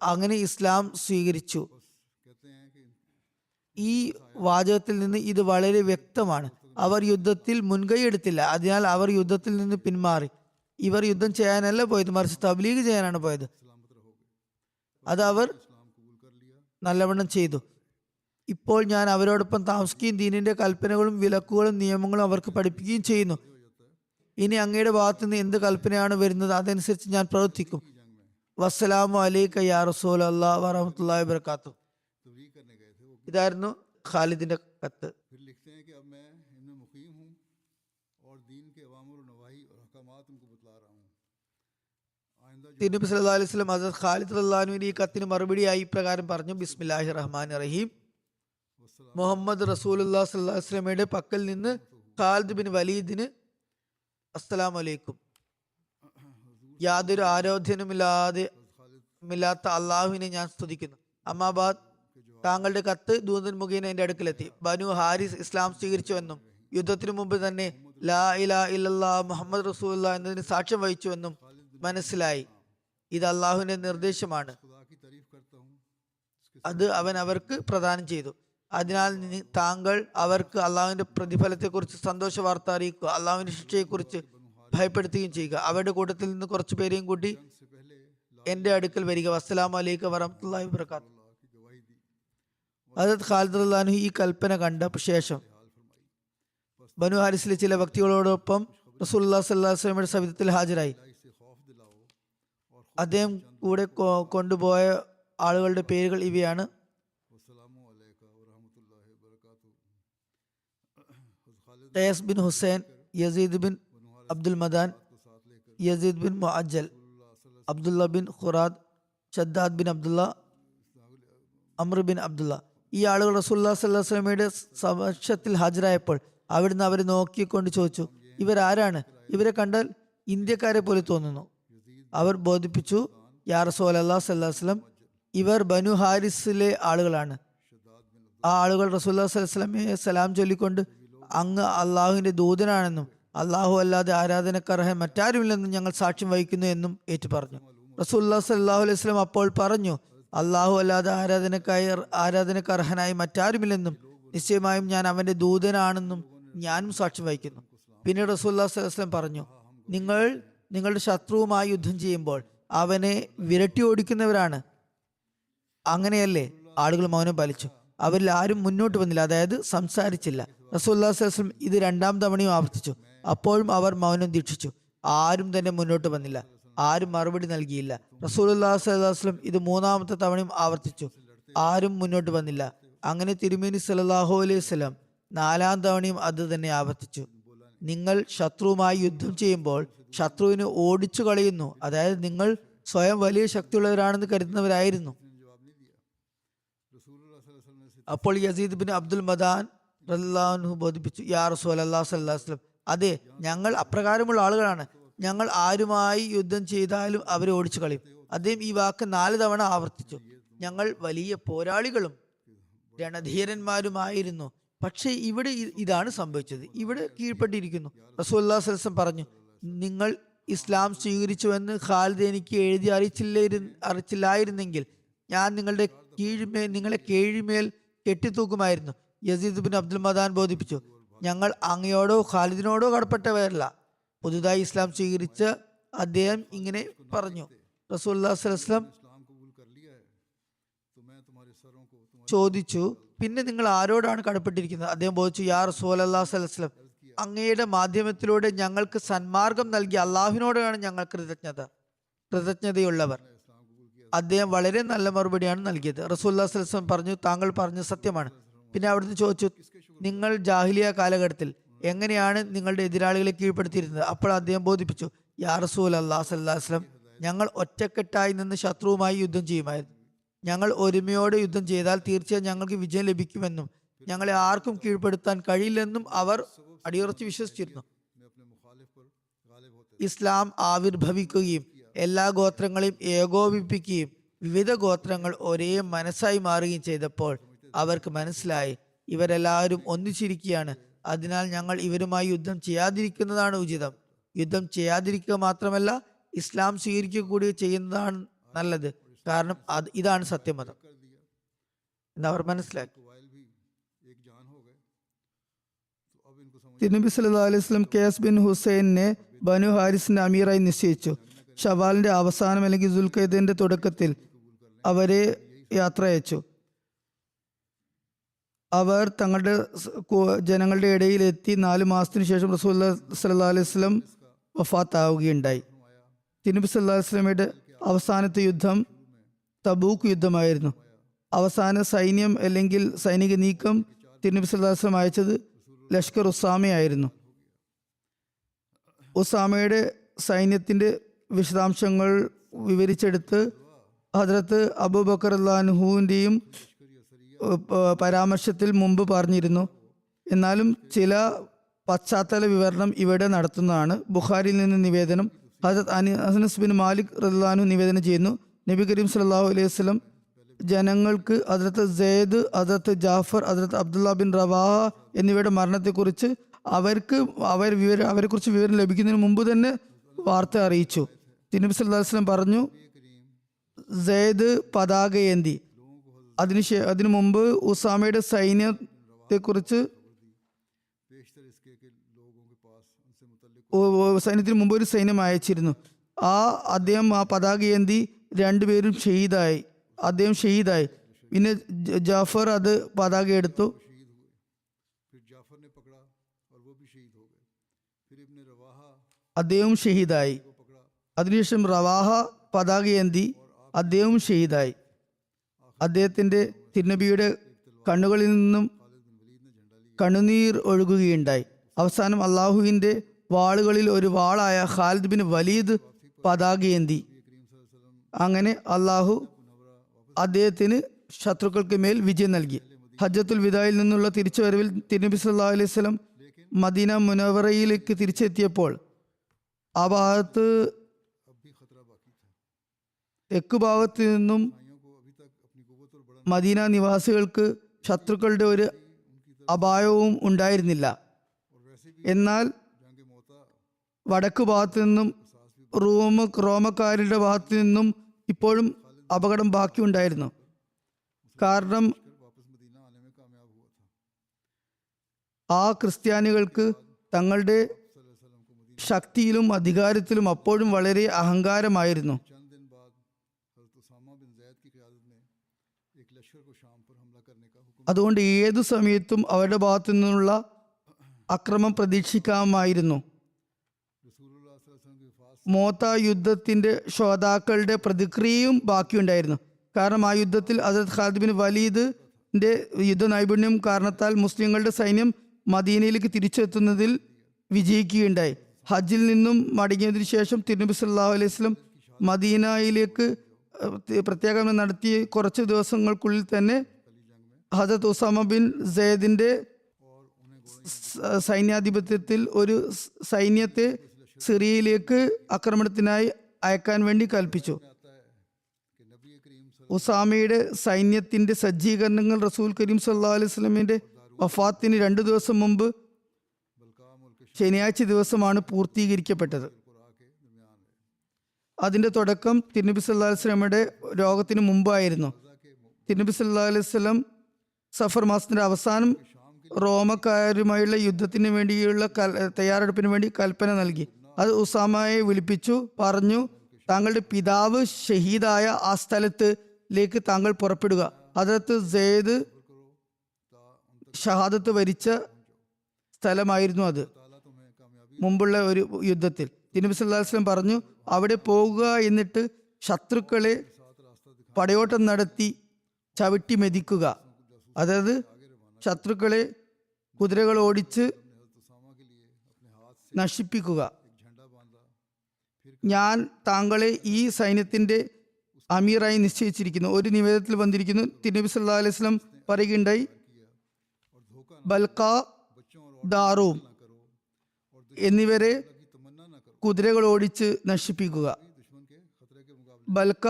അങ്ങനെ ഇസ്ലാം സ്വീകരിച്ചു. ഈ വാചകത്തിൽ നിന്ന് ഇത് വളരെ വ്യക്തമാണ്. അവർ യുദ്ധത്തിൽ മുൻകൈ എടുത്തില്ല, അതിനാൽ അവർ യുദ്ധത്തിൽ നിന്ന് പിന്മാറി. ഇവർ യുദ്ധം ചെയ്യാനല്ല പോയത്, മറിച്ച് തബ്ലീഗ് ചെയ്യാനാണ് പോയത്. അത് അവർ നല്ലവണ്ണം ചെയ്തു. ഇപ്പോൾ ഞാൻ അവരോടൊപ്പം താമസിക്കുകയും ദീനിന്റെ കൽപ്പനകളും വിലക്കുകളും നിയമങ്ങളും അവർക്ക് പഠിപ്പിക്കുകയും ചെയ്യുന്നു. ഇനി അങ്ങയുടെ ഭാഗത്ത് നിന്ന് എന്ത് കൽപ്പനയാണ് വരുന്നത് അതനുസരിച്ച് ഞാൻ പ്രവർത്തിക്കും. വസ്സലാമു അലൈക യാ റസൂലല്ലാഹി വറഹ്മത്തുള്ളാഹി വബറകാതുഹു. ഇതായിരുന്നു ഖാലിദിന്റെ കത്ത്. തിരുനബി സല്ലല്ലാഹു അലൈഹി വസല്ലം ഹസ്രത്ത് ഖാലിദ് റളിയല്ലാഹു അൻഹുവിന്റെ ഈ കത്തിന് മറുപടിയായി ഇപ്രകാരം പറഞ്ഞു: ബിസ്മില്ലാഹിർ റഹ്മാനിർ റഹീം. മുഹമ്മദ് റസൂലുള്ളാഹി സ്വല്ലല്ലാഹു അലൈഹി വസല്ലമയുടെ പക്കൽ നിന്ന് ഖാലിദ് ബിൻ വലീദിന്, അസ്സലാമു അലൈക്കും. യാതൊരു ആരാധ്യനുമില്ലാത്ത അള്ളാഹുവിനെ ഞാൻ സ്തുതിക്കുന്നു. അമ്മാബാദ്, താങ്കളുടെ കത്ത് ദൂതൻ മുഖേന എന്റെ അടുക്കലെത്തി. ബനു ഹാരിസ് ഇസ്ലാം സ്വീകരിച്ചുവെന്നും യുദ്ധത്തിനു മുമ്പ് തന്നെ ലാ ഇലാഹ ഇല്ലല്ലാഹ് മുഹമ്മദ് റസൂലുള്ളാഹി എന്നതിന് സാക്ഷ്യം വഹിച്ചുവെന്നും മനസ്സിലായി. ഇത് അള്ളാഹുവിന്റെ നിർദ്ദേശമാണ്. അത് അവൻ അവർക്ക് പ്രദാനം ചെയ്തു. അതിനാൽ താങ്കൾ അവർക്ക് അള്ളാഹുവിന്റെ പ്രതിഫലത്തെക്കുറിച്ച് സന്തോഷ വാർത്ത അറിയിക്കുക, അള്ളാഹുവിന്റെ ശിക്ഷയെക്കുറിച്ച് ഭയപ്പെടുത്തുകയും ചെയ്യുക. അവരുടെ കൂട്ടത്തിൽ നിന്ന് കുറച്ചു പേരെയും കൂട്ടി എന്റെ അടുക്കൽ വരിക. വസ്സലാമു അലൈക്കും വറഹ്മത്തുള്ളാഹി വബറകാതുഹു. ഹദരത്ത് ഖാലിദ് റളിയല്ലാഹു അൻഹു ഈ കൽപ്പന കണ്ട ശേഷം ബനു ഹാരിസിലെ ചില വ്യക്തികളോടൊപ്പം റസൂലുള്ളാഹി സ്വല്ലല്ലാഹു അലൈഹി വസല്ലമയുടെ സവിധത്തിൽ ഹാജരായി. അദ്ദേഹം കൂടെ കൊണ്ടുപോയ ആളുകളുടെ പേരുകൾ ഇവയാണ്: Qais bin Husain, Yazid bin Abdul Madan, Yazid bin Muajjal, Abdullah bin Qurad, Shaddad bin Abdullah, Amra bin Abdullah. ഈ ആളുകൾ റസൂലുള്ളാഹി സ്വല്ലല്ലാഹു അലൈഹി വസല്ലമയുടെ സമക്ഷത്തിൽ ഹാജരായപ്പോൾ അവിടുന്ന് അവരെ നോക്കിക്കൊണ്ട് ചോദിച്ചു: ഇവരാരാണ്? ഇവരെ കണ്ടാൽ ഇന്ത്യക്കാരെ പോലെ തോന്നുന്നു. അവർ ബോധിപ്പിച്ചു: യാ റസൂലല്ലാഹി സ്വല്ലല്ലാഹു അലൈഹി വസല്ലം, ഇവർ ബനു ഹാരിസിലെ ആളുകളാണ്. ആ ആളുകൾ റസൂലുള്ളാഹി സ്വല്ലല്ലാഹു അലൈഹി വസല്ലമയെ സലാം ചൊല്ലിക്കൊണ്ട് അങ്ങ് അള്ളാഹുവിന്റെ ദൂതനാണെന്നും അള്ളാഹു അല്ലാതെ ആരാധനക്കർഹൻ മറ്റാരുമില്ലെന്നും ഞങ്ങൾ സാക്ഷ്യം വഹിക്കുന്നു എന്നും ഏറ്റു പറഞ്ഞു. റസൂലുള്ളാഹി സ്വല്ലല്ലാഹു അലൈഹി വസല്ലം അപ്പോൾ പറഞ്ഞു: അള്ളാഹു അല്ലാതെ ആരാധനക്കർഹനായി മറ്റാരുമില്ലെന്നും നിശ്ചയമായും ഞാൻ അവന്റെ ദൂതനാണെന്നും ഞാനും സാക്ഷ്യം വഹിക്കുന്നു. പിന്നീട് റസൂലുള്ളാഹി സ്വല്ലല്ലാഹു അലൈഹി വസല്ലം പറഞ്ഞു: നിങ്ങൾ നിങ്ങളുടെ ശത്രുവുമായി യുദ്ധം ചെയ്യുമ്പോൾ അവനെ വിരട്ടി ഓടിക്കുന്നവരാണ്. അങ്ങനെയല്ലേ? ആളുകൾ മൗനം പാലിച്ചു. അവരിൽ ആരും മുന്നോട്ട് വന്നില്ല, അതായത് സംസാരിച്ചില്ല. റസൂലുള്ളാഹി സ്വല്ലല്ലാഹു അലൈഹി വസല്ലം ഇത് 2ാം തവണയും ആവർത്തിച്ചു. അപ്പോഴും അവർ മൗനം ദീക്ഷിച്ചു. ആരും തന്നെ മുന്നോട്ട് വന്നില്ല, ആരും മറുപടി നൽകിയില്ല. റസൂലുള്ളാഹി സ്വല്ലല്ലാഹു അലൈഹി വസല്ലം ഇത് 3ാമത്തെ തവണയും ആവർത്തിച്ചു. ആരും മുന്നോട്ട് വന്നില്ല. അങ്ങനെ തിരുമേനി സല്ലല്ലാഹു അലൈഹി വസല്ലം 4ാം തവണയും അത് തന്നെ ആവർത്തിച്ചു. നിങ്ങൾ ശത്രുവുമായി യുദ്ധം ചെയ്യുമ്പോൾ ശത്രുവിനെ ഓടിച്ചു കളയുന്നു, അതായത് നിങ്ങൾ സ്വയം വലിയ ശക്തിയുള്ളവരാണെന്ന് കരുതുന്നവരായിരുന്നു. അപ്പോൾ യസീദ് ബിൻ അബ്ദുൽ മദാൻ റളിയല്ലാഹു അൻഹു ബോധിപ്പിച്ചു: യാ റസൂലല്ലാഹി സ്വല്ലല്ലാഹു അലൈഹി വസല്ലം, അതെ, ഞങ്ങൾ അപ്രകാരമുള്ള ആളുകളാണ്. ഞങ്ങൾ ആരുമായി യുദ്ധം ചെയ്താലും അവരെ ഓടിച്ചു കളയും. അദ്ദേഹം ഈ വാക്ക് 4 തവണ ആവർത്തിച്ചു. ഞങ്ങൾ വലിയ പോരാളികളും രണധീരന്മാരുമായിരുന്നു, പക്ഷേ ഇവിടെ ഇതാണ് സംഭവിച്ചത്. ഇവിടെ കീഴ്പ്പെട്ടിരിക്കുന്നു. റസൂലുള്ളാഹി സ്വല്ലല്ലാഹു അലൈഹി വസല്ലം പറഞ്ഞു, നിങ്ങൾ ഇസ്ലാം സ്വീകരിച്ചുവെന്ന് ഖാലിദ് എനിക്ക് എഴുതി അറിയിച്ചില്ലായിരുന്നെങ്കിൽ ഞാൻ നിങ്ങളെ കീഴ്മേൽ കെട്ടിത്തൂക്കുമായിരുന്നു. യസീദ് ബിൻ അബ്ദുൽ മദാൻ ബോധിപ്പിച്ചു, ഞങ്ങൾ അങ്ങയോടോ ഖാലിദിനോടോ കടപ്പെട്ടവരല്ല. പുതുതായി ഇസ്ലാം സ്വീകരിച്ച അദ്ദേഹം ഇങ്ങനെ പറഞ്ഞു. റസൂലുള്ളാഹി സ്വല്ലല്ലാഹു അലൈഹി വസല്ലം ചോദിച്ചു, പിന്നെ നിങ്ങൾ ആരോടാണ് കടപ്പെട്ടിരിക്കുന്നത്? അദ്ദേഹം ബോധിച്ചു, യാ റസൂലല്ലാഹി സ്വല്ലല്ലാഹു അലൈഹി വസല്ലം, അങ്ങയുടെ മാധ്യമത്തിലൂടെ ഞങ്ങൾക്ക് സന്മാർഗം നൽകിയ അള്ളാഹുവിനോടാണ് ഞങ്ങൾ കൃതജ്ഞതയുള്ളവർ. അദ്ദേഹം വളരെ നല്ല മറുപടിയാണ് നൽകിയത്. റസൂലുള്ളാഹി സ്വല്ലല്ലാഹു അലൈഹി വസല്ലം പറഞ്ഞു, താങ്കൾ പറഞ്ഞത് സത്യമാണ്. പിന്നെ അവിടുന്ന് ചോദിച്ചു, നിങ്ങൾ ജാഹിലിയ കാലഘട്ടത്തിൽ എങ്ങനെയാണ് നിങ്ങളുടെ എതിരാളികളെ കീഴ്പ്പെടുത്തിയിരുന്നത്? അപ്പോൾ അദ്ദേഹം ബോധിപ്പിച്ചു, യാ റസൂലല്ലാഹി സ്വല്ലല്ലാഹു അലൈഹി വസല്ലം, ഞങ്ങൾ ഒറ്റക്കെട്ടായി നിന്ന് ശത്രുവുമായി യുദ്ധം ചെയ്യുമായിരുന്നു. ഞങ്ങൾ ഒരുമയോടെ യുദ്ധം ചെയ്താൽ തീർച്ചയായും ഞങ്ങൾക്ക് വിജയം ലഭിക്കുമെന്നും ഞങ്ങളെ ആർക്കും കീഴ്പ്പെടുത്താൻ കഴിയില്ലെന്നും അവർ അടിയുറച്ച് വിശ്വസിച്ചിരുന്നു. ഇസ്ലാം ആവിർഭവിക്കുകയും എല്ലാ ഗോത്രങ്ങളെയും ഏകോപിപ്പിക്കുകയും വിവിധ ഗോത്രങ്ങൾ ഒരേ മനസ്സായി മാറുകയും ചെയ്തപ്പോൾ അവർക്ക് മനസ്സിലായി, ഇവരെല്ലാവരും ഒന്നിച്ചിരിക്കുകയാണ്. അതിനാൽ ഞങ്ങൾ ഇവരുമായി യുദ്ധം ചെയ്യാതിരിക്കുന്നതാണ് ഉചിതം. യുദ്ധം ചെയ്യാതിരിക്കുക മാത്രമല്ല, ഇസ്ലാം സ്വീകരിക്കുക കൂടി ചെയ്യുന്നതാണ് നല്ലത്. കാരണം ഇതാണ് സത്യമതം എന്നവർ മനസ്സിലാക്കി. തിരുനബി സല്ലല്ലാഹു അലൈഹി വസല്ലം കേസ് ബിൻ ഹുസൈനെ ബനു ഹാരിസിന്റെ അമീറായി നിശ്ചയിച്ചു. ഷവാലിന്റെ അവസാനം അല്ലെങ്കിൽ ദുൽഖഅദയുടെ തുടക്കത്തിൽ അവരെ യാത്ര അയച്ചു. അവർ തങ്ങളുടെ ജനങ്ങളുടെ ഇടയിൽ എത്തി. 4 മാസത്തിനു ശേഷം റസൂലുള്ളാഹി സ്വല്ലല്ലാഹു അലൈഹി വസല്ലം വഫാത്താവുകയുണ്ടായി. തിരുനബി സല്ലല്ലാഹു അലൈഹി വസല്ലമയുടെ അവസാനത്തെ യുദ്ധം തബൂക്ക് യുദ്ധമായിരുന്നു. അവസാന സൈന്യം അല്ലെങ്കിൽ സൈനിക നീക്കം തിരുനബി സല്ലല്ലാഹു അലൈഹി വസല്ലം അയച്ചത് ലഷ്കർ ഉസാമയായിരുന്നു. ഉസാമയുടെ സൈന്യത്തിന്റെ വിശദാംശങ്ങൾ വിവരിച്ചെടുത്ത് ഹദ്രത്ത് അബൂബക്കർ റളിയല്ലാഹുവിന്റെയും പരാമർശത്തിൽ മുമ്പ് പറഞ്ഞിരുന്നു. എന്നാലും ചില പശ്ചാത്തല വിവരണം ഇവിടെ നടത്തുന്നതാണ്. ബുഖാരിയിൽ നിന്ന് നിവേദനം. ഹദ്രത്ത് അനസ് ബിൻ മാലിക് റളിയല്ലാഹു നിവേദനം ചെയ്യുന്നു, നബി കരീം സല്ലല്ലാഹു അലൈഹി വസല്ലം ജനങ്ങൾക്ക് ഹദ്രത്ത് സെയ്ദ്, ഹദ്രത്ത് ജാഫർ, ഹദ്രത്ത് അബ്ദുള്ള ബിൻ റവാഹ എന്നിവയുടെ മരണത്തെക്കുറിച്ച് അവരെക്കുറിച്ച് വിവരം ലഭിക്കുന്നതിന് മുമ്പ് തന്നെ വാർത്ത അറിയിച്ചു. തിരുനബി സല്ലല്ലാഹു അലൈഹി വസല്ലം പറഞ്ഞു, സെയ്ദ് പതാകയേന്തി. അതിനു മുമ്പ് ഉസാമയുടെ സൈന്യത്തെക്കുറിച്ച് സൈന്യത്തിന് മുമ്പ് ഒരു സൈന്യം അയച്ചിരുന്നു. അദ്ദേഹം ആ പതാകയേന്തി 2 പേരും ഷഹീദായി. അദ്ദേഹം ഷഹീദായി. പിന്നെ ജാഫർ അത് പതാക എടുത്തു. അദ്ദേഹം ഷഹീദായി. അതിനുശേഷം റവാഹ പതാകയേന്തി, അദ്ദേഹം ഷഹീദായി. അദ്ദേഹത്തിന്റെ തിരുനബിയുടെ കണ്ണുകളിൽ നിന്നും കണ്ണുനീർ ഒഴുകുകയുണ്ടായി. അവസാനം അള്ളാഹുവിന്റെ വാളുകളിൽ ഒരു വാളായ ഖാലിദ് ബിൻ വലീദ് പതാകയേന്തി. അങ്ങനെ അള്ളാഹു അദ്ദേഹത്തിന് ശത്രുക്കൾക്ക് മേൽ വിജയം നൽകി. ഹജ്ജത്തുൽ വിദായിൽ നിന്നുള്ള തിരിച്ചുവരവിൽ തിരുനബി സല്ലല്ലാഹു അലൈഹി വസല്ലം മദീന മുനവറയിലേക്ക് തിരിച്ചെത്തിയപ്പോൾ ആ ഭാഗത്ത് തെക്ക് ഭാഗത്ത് നിന്നും മദീന നിവാസികൾക്ക് ശത്രുക്കളുടെ ഒരു അപായവും ഉണ്ടായിരുന്നില്ല. എന്നാൽ വടക്ക് ഭാഗത്തു നിന്നും റോമക്കാരുടെ ഭാഗത്തു നിന്നും ഇപ്പോഴും അപകടം ബാക്കിയുണ്ടായിരുന്നു. കാരണം ആ ക്രിസ്ത്യാനികൾക്ക് തങ്ങളുടെ ശക്തിയിലും അധികാരത്തിലും അപ്പോഴും വളരെ അഹങ്കാരമായിരുന്നു. അതുകൊണ്ട് ഏതു സമയത്തും അവരുടെ ഭാഗത്തു നിന്നുള്ള അക്രമം പ്രതീക്ഷിക്കാമായിരുന്നു. മോത്ത യുദ്ധത്തിന്റെ ശ്രോതാക്കളുടെ പ്രതിക്രിയയും ബാക്കിയുണ്ടായിരുന്നു. കാരണം ആ യുദ്ധത്തിൽ ഹദ്രത്ത് ഖാലിദ് ബിൻ വലീദിന്റെ യുദ്ധ നൈപുണ്യം കാരണത്താൽ മുസ്ലിങ്ങളുടെ സൈന്യം മദീനയിലേക്ക് തിരിച്ചെത്തുന്നതിൽ വിജയിക്കുകയുണ്ടായി. ഹജ്ജിൽ നിന്നും മടങ്ങിയതിനു ശേഷം തിരുനബി സല്ലല്ലാഹു അലൈഹി വസല്ലം മദീനയിലേക്ക് പ്രത്യേകം നടത്തിയ കുറച്ച് ദിവസങ്ങൾക്കുള്ളിൽ തന്നെ ഹദരത്ത് ഉസാമ ബിൻ സെയ്ദിന്റെ സൈന്യാധിപത്യത്തിൽ ഒരു സൈന്യത്തെ സിറിയയിലേക്ക് ആക്രമണത്തിനായി അയക്കാൻ വേണ്ടി കൽപ്പിച്ചു. ഉസാമയുടെ സൈന്യത്തിന്റെ സജ്ജീകരണങ്ങൾ റസൂൽ കരീം സല്ലല്ലാഹു അലൈഹി വസല്ലമയുടെ വഫാത്തിന് 2 ദിവസം മുമ്പ് ശനിയാഴ്ച ദിവസമാണ് പൂർത്തീകരിക്കപ്പെട്ടത്. അതിന്റെ തുടക്കം തിരുനബി സല്ലല്ലാഹു അലൈഹി വസല്ലമയുടെ രോഗത്തിന് മുമ്പായിരുന്നു. തിരുനബി സല്ലല്ലാഹു അലൈഹി വസല്ലം സഫർ മാസത്തിന്റെ അവസാനം റോമക്കാരുമായുള്ള യുദ്ധത്തിന് വേണ്ടിയുള്ള തയ്യാറെടുപ്പിന് വേണ്ടി കൽപ്പന നൽകി. അത് ഉസാമയെ വിളിപ്പിച്ചു. പറഞ്ഞു, താങ്കളുടെ പിതാവ് ഷഹീദായ ആ സ്ഥലത്തിലേക്ക് താങ്കൾ പുറപ്പെടുക. ഹദരത്ത് സെയ്ദ് ഷഹാദത്ത് വരിച്ച സ്ഥലമായിരുന്നു അത് മുമ്പുള്ള ഒരു യുദ്ധത്തിൽ. തിരുനബി സല്ലല്ലാഹു അലൈഹി വസല്ലം പറഞ്ഞു, അവിടെ പോകുക, എന്നിട്ട് ശത്രുക്കളെ പടയോട്ടം നടത്തി ചവിട്ടി മെതിക്കുക. അതായത് ശത്രുക്കളെ കുതിരകൾ ഓടിച്ച് നശിപ്പിക്കുക. ഞാൻ താങ്കളെ ഈ സൈന്യത്തിന്റെ അമീറായി നിശ്ചയിച്ചിരിക്കുന്നു. ഒരു നിവേദനത്തിൽ വന്നിരിക്കുന്നു, തിരുനബി സല്ലല്ലാഹു അലൈഹി വസല്ലം പറയുകയുണ്ടായി, ബൽക്ക, ദാറൂം എന്നിവരെ കുതിരകൾ ഓടിച്ച് നശിപ്പിക്കുക. ബൽക്ക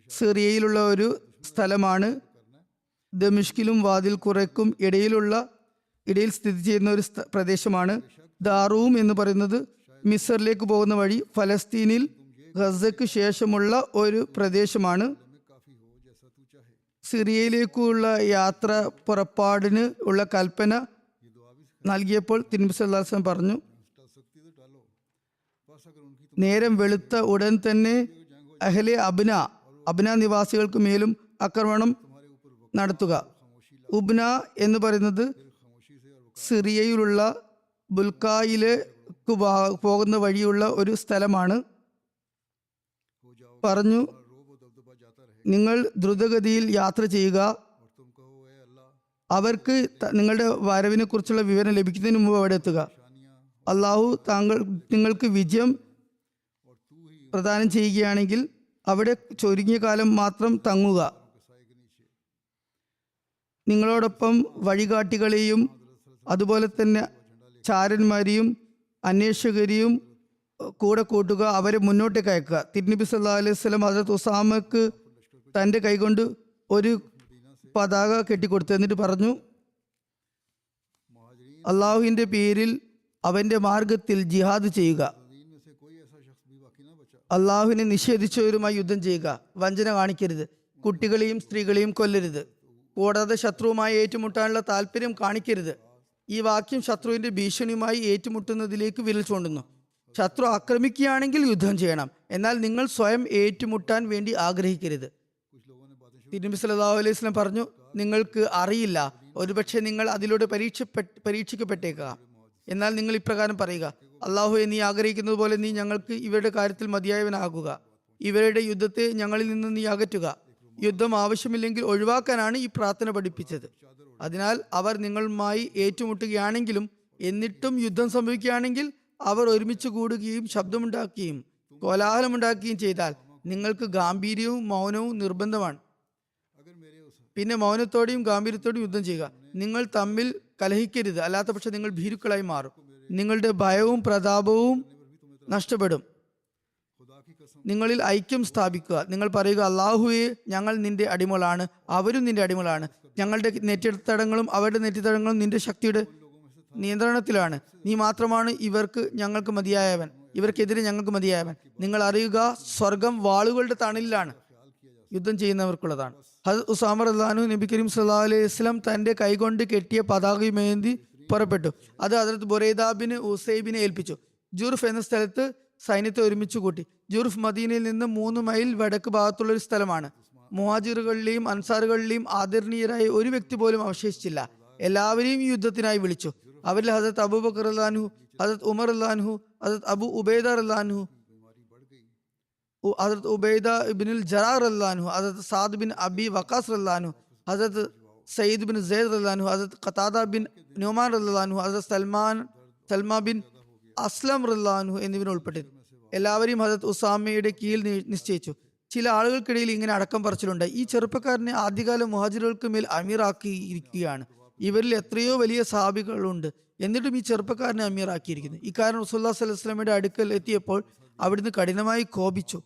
സിറിയയിലുള്ള ഒരു സ്ഥലമാണ്. ദമിഷ്കിലും വാദിൽ ഖുറയ്ക്കും ഇടയിൽ സ്ഥിതി ചെയ്യുന്ന ഒരു പ്രദേശമാണ്. ദാറൂം എന്ന് പറയുന്നത് മിസറിലേക്ക് പോകുന്ന വഴി ഫലസ്തീനിൽ ഗസയ്ക്ക് ശേഷമുള്ള ഒരു പ്രദേശമാണ്. സിറിയയിലേക്കുള്ള യാത്ര പുറപ്പാടിന് ഉള്ള കൽപ്പന നൽകിയപ്പോൾ തിരുനബി സല്ലല്ലാഹു അലൈഹി വസല്ലം പറഞ്ഞു, നേരം വെളുത്ത ഉടൻ തന്നെ അഹ്ലെ അബ്ന നിവാസികൾക്ക് മേലും ആക്രമണം നടത്തുക. ഉബ്ന എന്ന് പറയുന്നത് സിറിയയിലുള്ള ബുൽക്കായിലേക്ക് പോകുന്ന വഴിയുള്ള ഒരു സ്ഥലമാണ്. പറഞ്ഞു, നിങ്ങൾ ദ്രുതഗതിയിൽ യാത്ര ചെയ്യുക. അവർക്ക് നിങ്ങളുടെ വരവിനെ കുറിച്ചുള്ള വിവരം ലഭിക്കുന്നതിന് മുമ്പ് അവിടെ എത്തുക. അള്ളാഹു നിങ്ങൾക്ക് വിജയം പ്രദാനം ചെയ്യുകയാണെങ്കിൽ അവിടെ ചുരുങ്ങിയ കാലം മാത്രം തങ്ങുക. നിങ്ങളോടൊപ്പം വഴികാട്ടികളെയും അതുപോലെ തന്നെ ചാരന്മാരെയും അന്വേഷകരെയും കൂടെ കൂട്ടുക, അവരെ മുന്നോട്ടേക്ക് അയക്കുക. തിരുനബി സല്ലല്ലാഹു അലൈഹി വസല്ലം ഹദരത്ത് ഉസാമക്ക് തൻ്റെ കൈകൊണ്ട് ഒരു പതാക കെട്ടിക്കൊടുത്തു. എന്നിട്ട് പറഞ്ഞു, അള്ളാഹുവിൻ്റെ പേരിൽ അവൻ്റെ മാർഗത്തിൽ ജിഹാദ് ചെയ്യുക. അള്ളാഹുവിനെ നിഷേധിച്ചവരുമായി യുദ്ധം ചെയ്യുക. വഞ്ചന കാണിക്കരുത്. കുട്ടികളെയും സ്ത്രീകളെയും കൊല്ലരുത്. കൂടാതെ ശത്രുവുമായി ഏറ്റുമുട്ടാനുള്ള താല്പര്യം കാണിക്കരുത്. ഈ വാക്യം ശത്രുവിന്റെ ഭീഷണിയുമായി ഏറ്റുമുട്ടുന്നതിലേക്ക് വിരൽ ചൂണ്ടുന്നു. ശത്രു ആക്രമിക്കുകയാണെങ്കിൽ യുദ്ധം ചെയ്യണം, എന്നാൽ നിങ്ങൾ സ്വയം ഏറ്റുമുട്ടാൻ വേണ്ടി ആഗ്രഹിക്കരുത്. തിരുനബി സല്ലല്ലാഹു അലൈഹി വസല്ലം പറഞ്ഞു, നിങ്ങൾക്ക് അറിയില്ല, ഒരുപക്ഷെ നിങ്ങൾ അതിലൂടെ പരീക്ഷിക്കപ്പെട്ടേക്കാം. എന്നാൽ നിങ്ങൾ ഇപ്രകാരം പറയുക, അള്ളാഹുവെ, നീ ആഗ്രഹിക്കുന്നത് പോലെ നീ ഞങ്ങൾക്ക് ഇവരുടെ കാര്യത്തിൽ മതിയായവനാകുക. ഇവരുടെ യുദ്ധത്തെ ഞങ്ങളിൽ നിന്ന് നീ അകറ്റുക. യുദ്ധം ആവശ്യമില്ലെങ്കിൽ ഒഴിവാക്കാനാണ് ഈ പ്രാർത്ഥന പഠിപ്പിച്ചത്. അതിനാൽ അവർ നിങ്ങളുമായി ഏറ്റുമുട്ടുകയാണെങ്കിലും എന്നിട്ടും യുദ്ധം സംഭവിക്കുകയാണെങ്കിൽ അവർ ഒരുമിച്ച് കൂടുകയും ശബ്ദമുണ്ടാക്കുകയും കോലാഹലമുണ്ടാക്കുകയും ചെയ്താൽ നിങ്ങൾക്ക് ഗാംഭീര്യവും മൗനവും നിർബന്ധമാണ്. പിന്നെ മൗനത്തോടെയും ഗാംഭീര്യത്തോടെയും യുദ്ധം ചെയ്യുക. നിങ്ങൾ തമ്മിൽ കലഹിക്കരുത്, അല്ലാത്ത പക്ഷം നിങ്ങൾ ഭീരുക്കളായി മാറും. നിങ്ങളുടെ ഭയവും പ്രതാപവും നഷ്ടപ്പെടും. നിങ്ങളിൽ ഐക്യം സ്ഥാപിക്കുക. നിങ്ങൾ പറയുക, അള്ളാഹുവെ, ഞങ്ങൾ നിന്റെ അടിമകളാണ്, അവരും നിന്റെ അടിമകളാണ്. ഞങ്ങളുടെ നെറ്റിത്തടങ്ങളും അവരുടെ നെറ്റിത്തടങ്ങളും നിന്റെ ശക്തിയുടെ നിയന്ത്രണത്തിലാണ്. നീ മാത്രമാണ് ഞങ്ങൾക്ക് മതിയായവൻ, ഇവർക്കെതിരെ ഞങ്ങൾക്ക് മതിയായവൻ. നിങ്ങൾ അറിയുക, സ്വർഗം വാളുകളുടെ തണലിലാണ്, യുദ്ധം ചെയ്യുന്നവർക്കുള്ളതാണ്. ഹദരത്ത് ഉസാമ റളിയല്ലാഹു അൻഹു നബി കരീം സല്ലല്ലാഹു അലൈഹി വസല്ലം തന്റെ കൈകൊണ്ട് കെട്ടിയ പതാകയുമേന്തി പുറപ്പെട്ടു. അത് ഹദരത്ത് ബുറൈദ ബിൻ ഉസൈബിനെ ഏൽപ്പിച്ചു. ജുർഫ് എന്ന സ്ഥലത്ത് സൈന്യത്തെ ഒരുമിച്ച് കൂട്ടി. ജുർഫ് മദീനയിൽ നിന്ന് 3 മൈൽ വടക്ക് ഭാഗത്തുള്ള ഒരു സ്ഥലമാണ്. മുഹാജിറുകളിലെയും അൻസാറുകളിലെയും ആദരണീയരായ ഒരു വ്യക്തി പോലും അവശേഷിച്ചില്ല. എല്ലാവരെയും ഈ യുദ്ധത്തിനായി വിളിച്ചു. അവരിൽ ഹദരത്ത് അബൂബക്കർ റളിയല്ലാഹു അൻഹു, ഹദരത്ത് ഉമർ റളിയല്ലാഹു അൻഹു, ഹദരത്ത് അബു ഉബൈദ റളിയല്ലാഹു അൻഹു, ഹദരത്ത് ഉബൈദ ഇബ്നുൽ ജറാഹ് റളിയല്ലാഹു അൻഹു, ഹദരത്ത് സാദ് ബിൻ അബി വഖാസ് റളിയല്ലാഹു അൻഹു, ഹദരത്ത് സയ്യിദ് ബിൻ സെയ്ദ് റളിയല്ലാഹു അൻഹു, ഹദരത്ത് ഖതാദ ബിൻ നുമാൻ റളിയല്ലാഹു അൻഹു, ഹദരത്ത് സൽമാ ബിൻ അസ്ലം റളിയല്ലാഹു അൻഹു എന്നിവർ ഉൾപ്പെട്ടിരുന്നു. എല്ലാവരെയും ഹദരത്ത് ഉസാമയുടെ കീഴിൽ നിശ്ചയിച്ചു. ചില ആളുകൾക്കിടയിൽ ഇങ്ങനെ അടക്കം പറച്ചിലുണ്ട്, ഈ ചെറുപ്പക്കാരനെ ആദ്യകാല മുഹാജിറുകൾക്ക് മേൽ അമീറാക്കിയിരിക്കുകയാണ്. ഇവരിൽ എത്രയോ വലിയ സഹാബികളുണ്ട്, എന്നിട്ടും ഈ ചെറുപ്പക്കാരനെ അമീറാക്കിയിരിക്കുന്നു. ഇക്കാരണം റസൂലുള്ളാഹി സ്വല്ലല്ലാഹു അലൈഹി വസല്ലമയുടെ അടുക്കൽ എത്തിയപ്പോൾ അവിടുന്ന് കഠിനമായി കോപിച്ചു.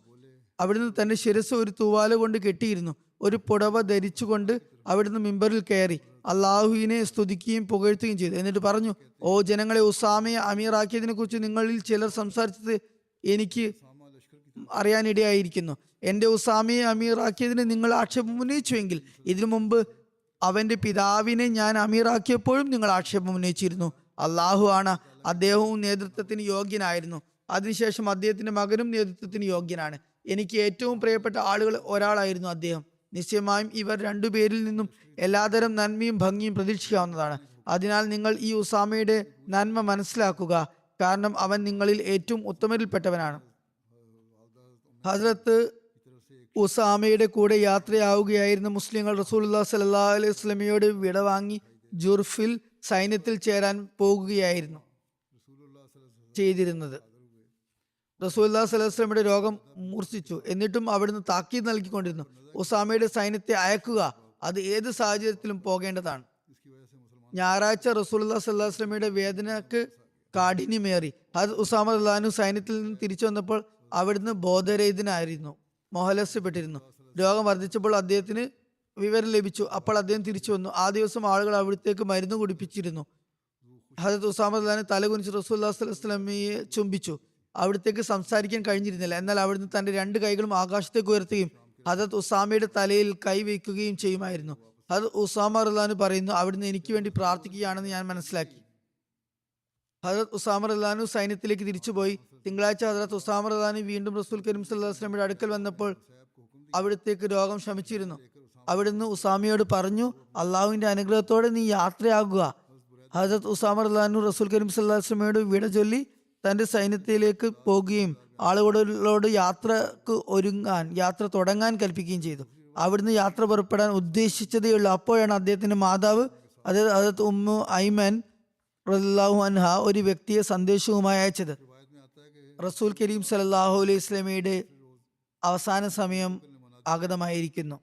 അവിടുന്ന് തന്റെ ശിരസ് ഒരു തൂവാല കൊണ്ട് കെട്ടിയിരുന്നു. ഒരു പുടവ ധരിച്ചുകൊണ്ട് അവിടുന്ന് മിമ്പറിൽ കയറി അള്ളാഹുവിനെ സ്തുതിക്കുകയും പുകഴ്ത്തുകയും ചെയ്തു. എന്നിട്ട് പറഞ്ഞു, ഓ ജനങ്ങളെ, ഉസാമയെ അമീറാക്കിയതിനെ കുറിച്ച് നിങ്ങളിൽ ചിലർ സംസാരിച്ചത് എനിക്ക് അറിയാനിടയായിരിക്കുന്നു. എന്റെ ഉസാമയെ അമീറാക്കിയതിന് നിങ്ങൾ ആക്ഷേപം ഉന്നയിച്ചുവെങ്കിൽ ഇതിനു മുമ്പ് അവന്റെ പിതാവിനെ ഞാൻ അമീറാക്കിയപ്പോഴും നിങ്ങൾ ആക്ഷേപം ഉന്നയിച്ചിരുന്നു. അള്ളാഹു ആണ്, അദ്ദേഹവും നേതൃത്വത്തിന് യോഗ്യനായിരുന്നു. അതിനുശേഷം അദ്ദേഹത്തിന്റെ മകനും നേതൃത്വത്തിന് യോഗ്യനാണ്. എനിക്ക് ഏറ്റവും പ്രിയപ്പെട്ട ആളുകൾ ഒരാളായിരുന്നു അദ്ദേഹം. നിശ്ചയമായും ഇവർ രണ്ടുപേരിൽ നിന്നും എല്ലാതരം നന്മയും ഭംഗിയും പ്രതീക്ഷിക്കാവുന്നതാണ്. അതിനാൽ നിങ്ങൾ ഈ ഉസാമയുടെ നന്മ മനസ്സിലാക്കുക, കാരണം അവൻ നിങ്ങളിൽ ഏറ്റവും ഉത്തമരിൽപ്പെട്ടവനാണ്. ഹസ്രത്ത് ഉസാമയുടെ കൂടെ യാത്രയാവുകയായിരുന്ന മുസ്ലിങ്ങൾ റസൂലുള്ളാഹി സ്വല്ലല്ലാഹു അലൈഹി വസല്ലമയോട് വിട വാങ്ങി ജുർഫിൽ സൈന്യത്തിൽ ചേരാൻ പോകുകയായിരുന്നു ചെയ്തിരുന്നത്. റസൂലുള്ളാഹി സ്വല്ലല്ലാഹു അലൈഹി വസല്ലമയുടെ രോഗം മൂർച്ഛിച്ചു. എന്നിട്ടും അവിടുന്ന് താക്കീത് നൽകിക്കൊണ്ടിരുന്നു, ഉസാമയുടെ സൈന്യത്തെ അയക്കുക, അത് ഏത് സാഹചര്യത്തിലും പോകേണ്ടതാണ്. ഞായറാഴ്ച റസൂലുള്ളാഹി സ്വല്ലല്ലാഹു അലൈഹി വസല്ലമയുടെ വേദനക്ക് കാഠിന്യമേറി. ഹസ്രത്ത് ഉസാമ റളിയല്ലാഹു അൻഹു സൈന്യത്തിൽ നിന്ന് തിരിച്ചു വന്നപ്പോൾ അവിടുന്ന് ബോധരഹിതനായിരുന്നു, മോഹലസ്യപ്പെട്ടിരുന്നു. രോഗം വർദ്ധിച്ചപ്പോൾ അദ്ദേഹത്തിന് വിവരം ലഭിച്ചു. അപ്പോൾ അദ്ദേഹം തിരിച്ചു വന്നു. ആ ദിവസം ആളുകൾ അവിടത്തേക്ക് മരുന്ന് കുടിപ്പിച്ചിരുന്നു. ഹസ്രത്ത് ഉസാമ റളിയല്ലാഹു അൻഹു തലകുനിച്ച് റസൂലുള്ളാഹി സ്വല്ലല്ലാഹു അലൈഹി വസല്ലമയെ ചുംബിച്ചു. അവിടത്തേക്ക് സംസാരിക്കാൻ കഴിഞ്ഞിരുന്നില്ല. എന്നാൽ അവിടുന്ന് തന്റെ രണ്ട് കൈകളും ആകാശത്തേക്ക് ഉയർത്തുകയും ഹസ്രത്ത് ഉസാമയുടെ തലയിൽ കൈവയ്ക്കുകയും ചെയ്യുമായിരുന്നു. ഹസ്രത്ത് ഉസാമ റളിയല്ലാഹു അൻഹു പറയുന്നു, അവിടുന്ന് എനിക്ക് വേണ്ടി പ്രാർത്ഥിക്കുകയാണെന്ന് ഞാൻ മനസ്സിലാക്കി. ഹസ്രത്ത് ഉസാമ റളിയല്ലാഹു അൻഹു സൈന്യത്തിലേക്ക് തിരിച്ചുപോയി. തിങ്കളാഴ്ച ഹസ്രത്ത് ഉസാമ റളിയല്ലാഹു അൻഹു വീണ്ടും റസൂൽ കരീം സ്വല്ലല്ലാഹു അലൈഹി വസല്ലമയുടെ അടുക്കൽ വന്നപ്പോൾ അവിടത്തേക്ക് രോഗം ശമിച്ചിരുന്നു. അവിടുന്ന് ഉസാമയോട് പറഞ്ഞു, അള്ളാഹുവിന്റെ അനുഗ്രഹത്തോടെ നീ യാത്രയാകുക. ഹസ്രത്ത് ഉസാമ റളിയല്ലാഹു അൻഹു റസൂൽ കരീം സ്വല്ലല്ലാഹു അലൈഹി വസല്ലമയോട് വിട ചൊല്ലി തന്റെ സൈന്യത്തിലേക്ക് പോകുകയും ആളുകളോട് യാത്ര തുടങ്ങാൻ കൽപ്പിക്കുകയും ചെയ്തു. അവിടുന്ന് യാത്ര പുറപ്പെടാൻ ഉദ്ദേശിച്ചതേയുള്ളൂ. അപ്പോഴാണ് അദ്ദേഹത്തിന്റെ മാതാവ് അതായത് ഹസ്രത്ത് ഉമ്മു ഐമൻ റളിയല്ലാഹു അൻഹ ഒരു വ്യക്തിയെ സന്ദേശവുമായി അയച്ചത്. റസൂൽ കരീം സല്ലല്ലാഹു അലൈഹി വസല്ലമയുടെ അവസാന സമയം ആഗതമായിരിക്കുന്നു.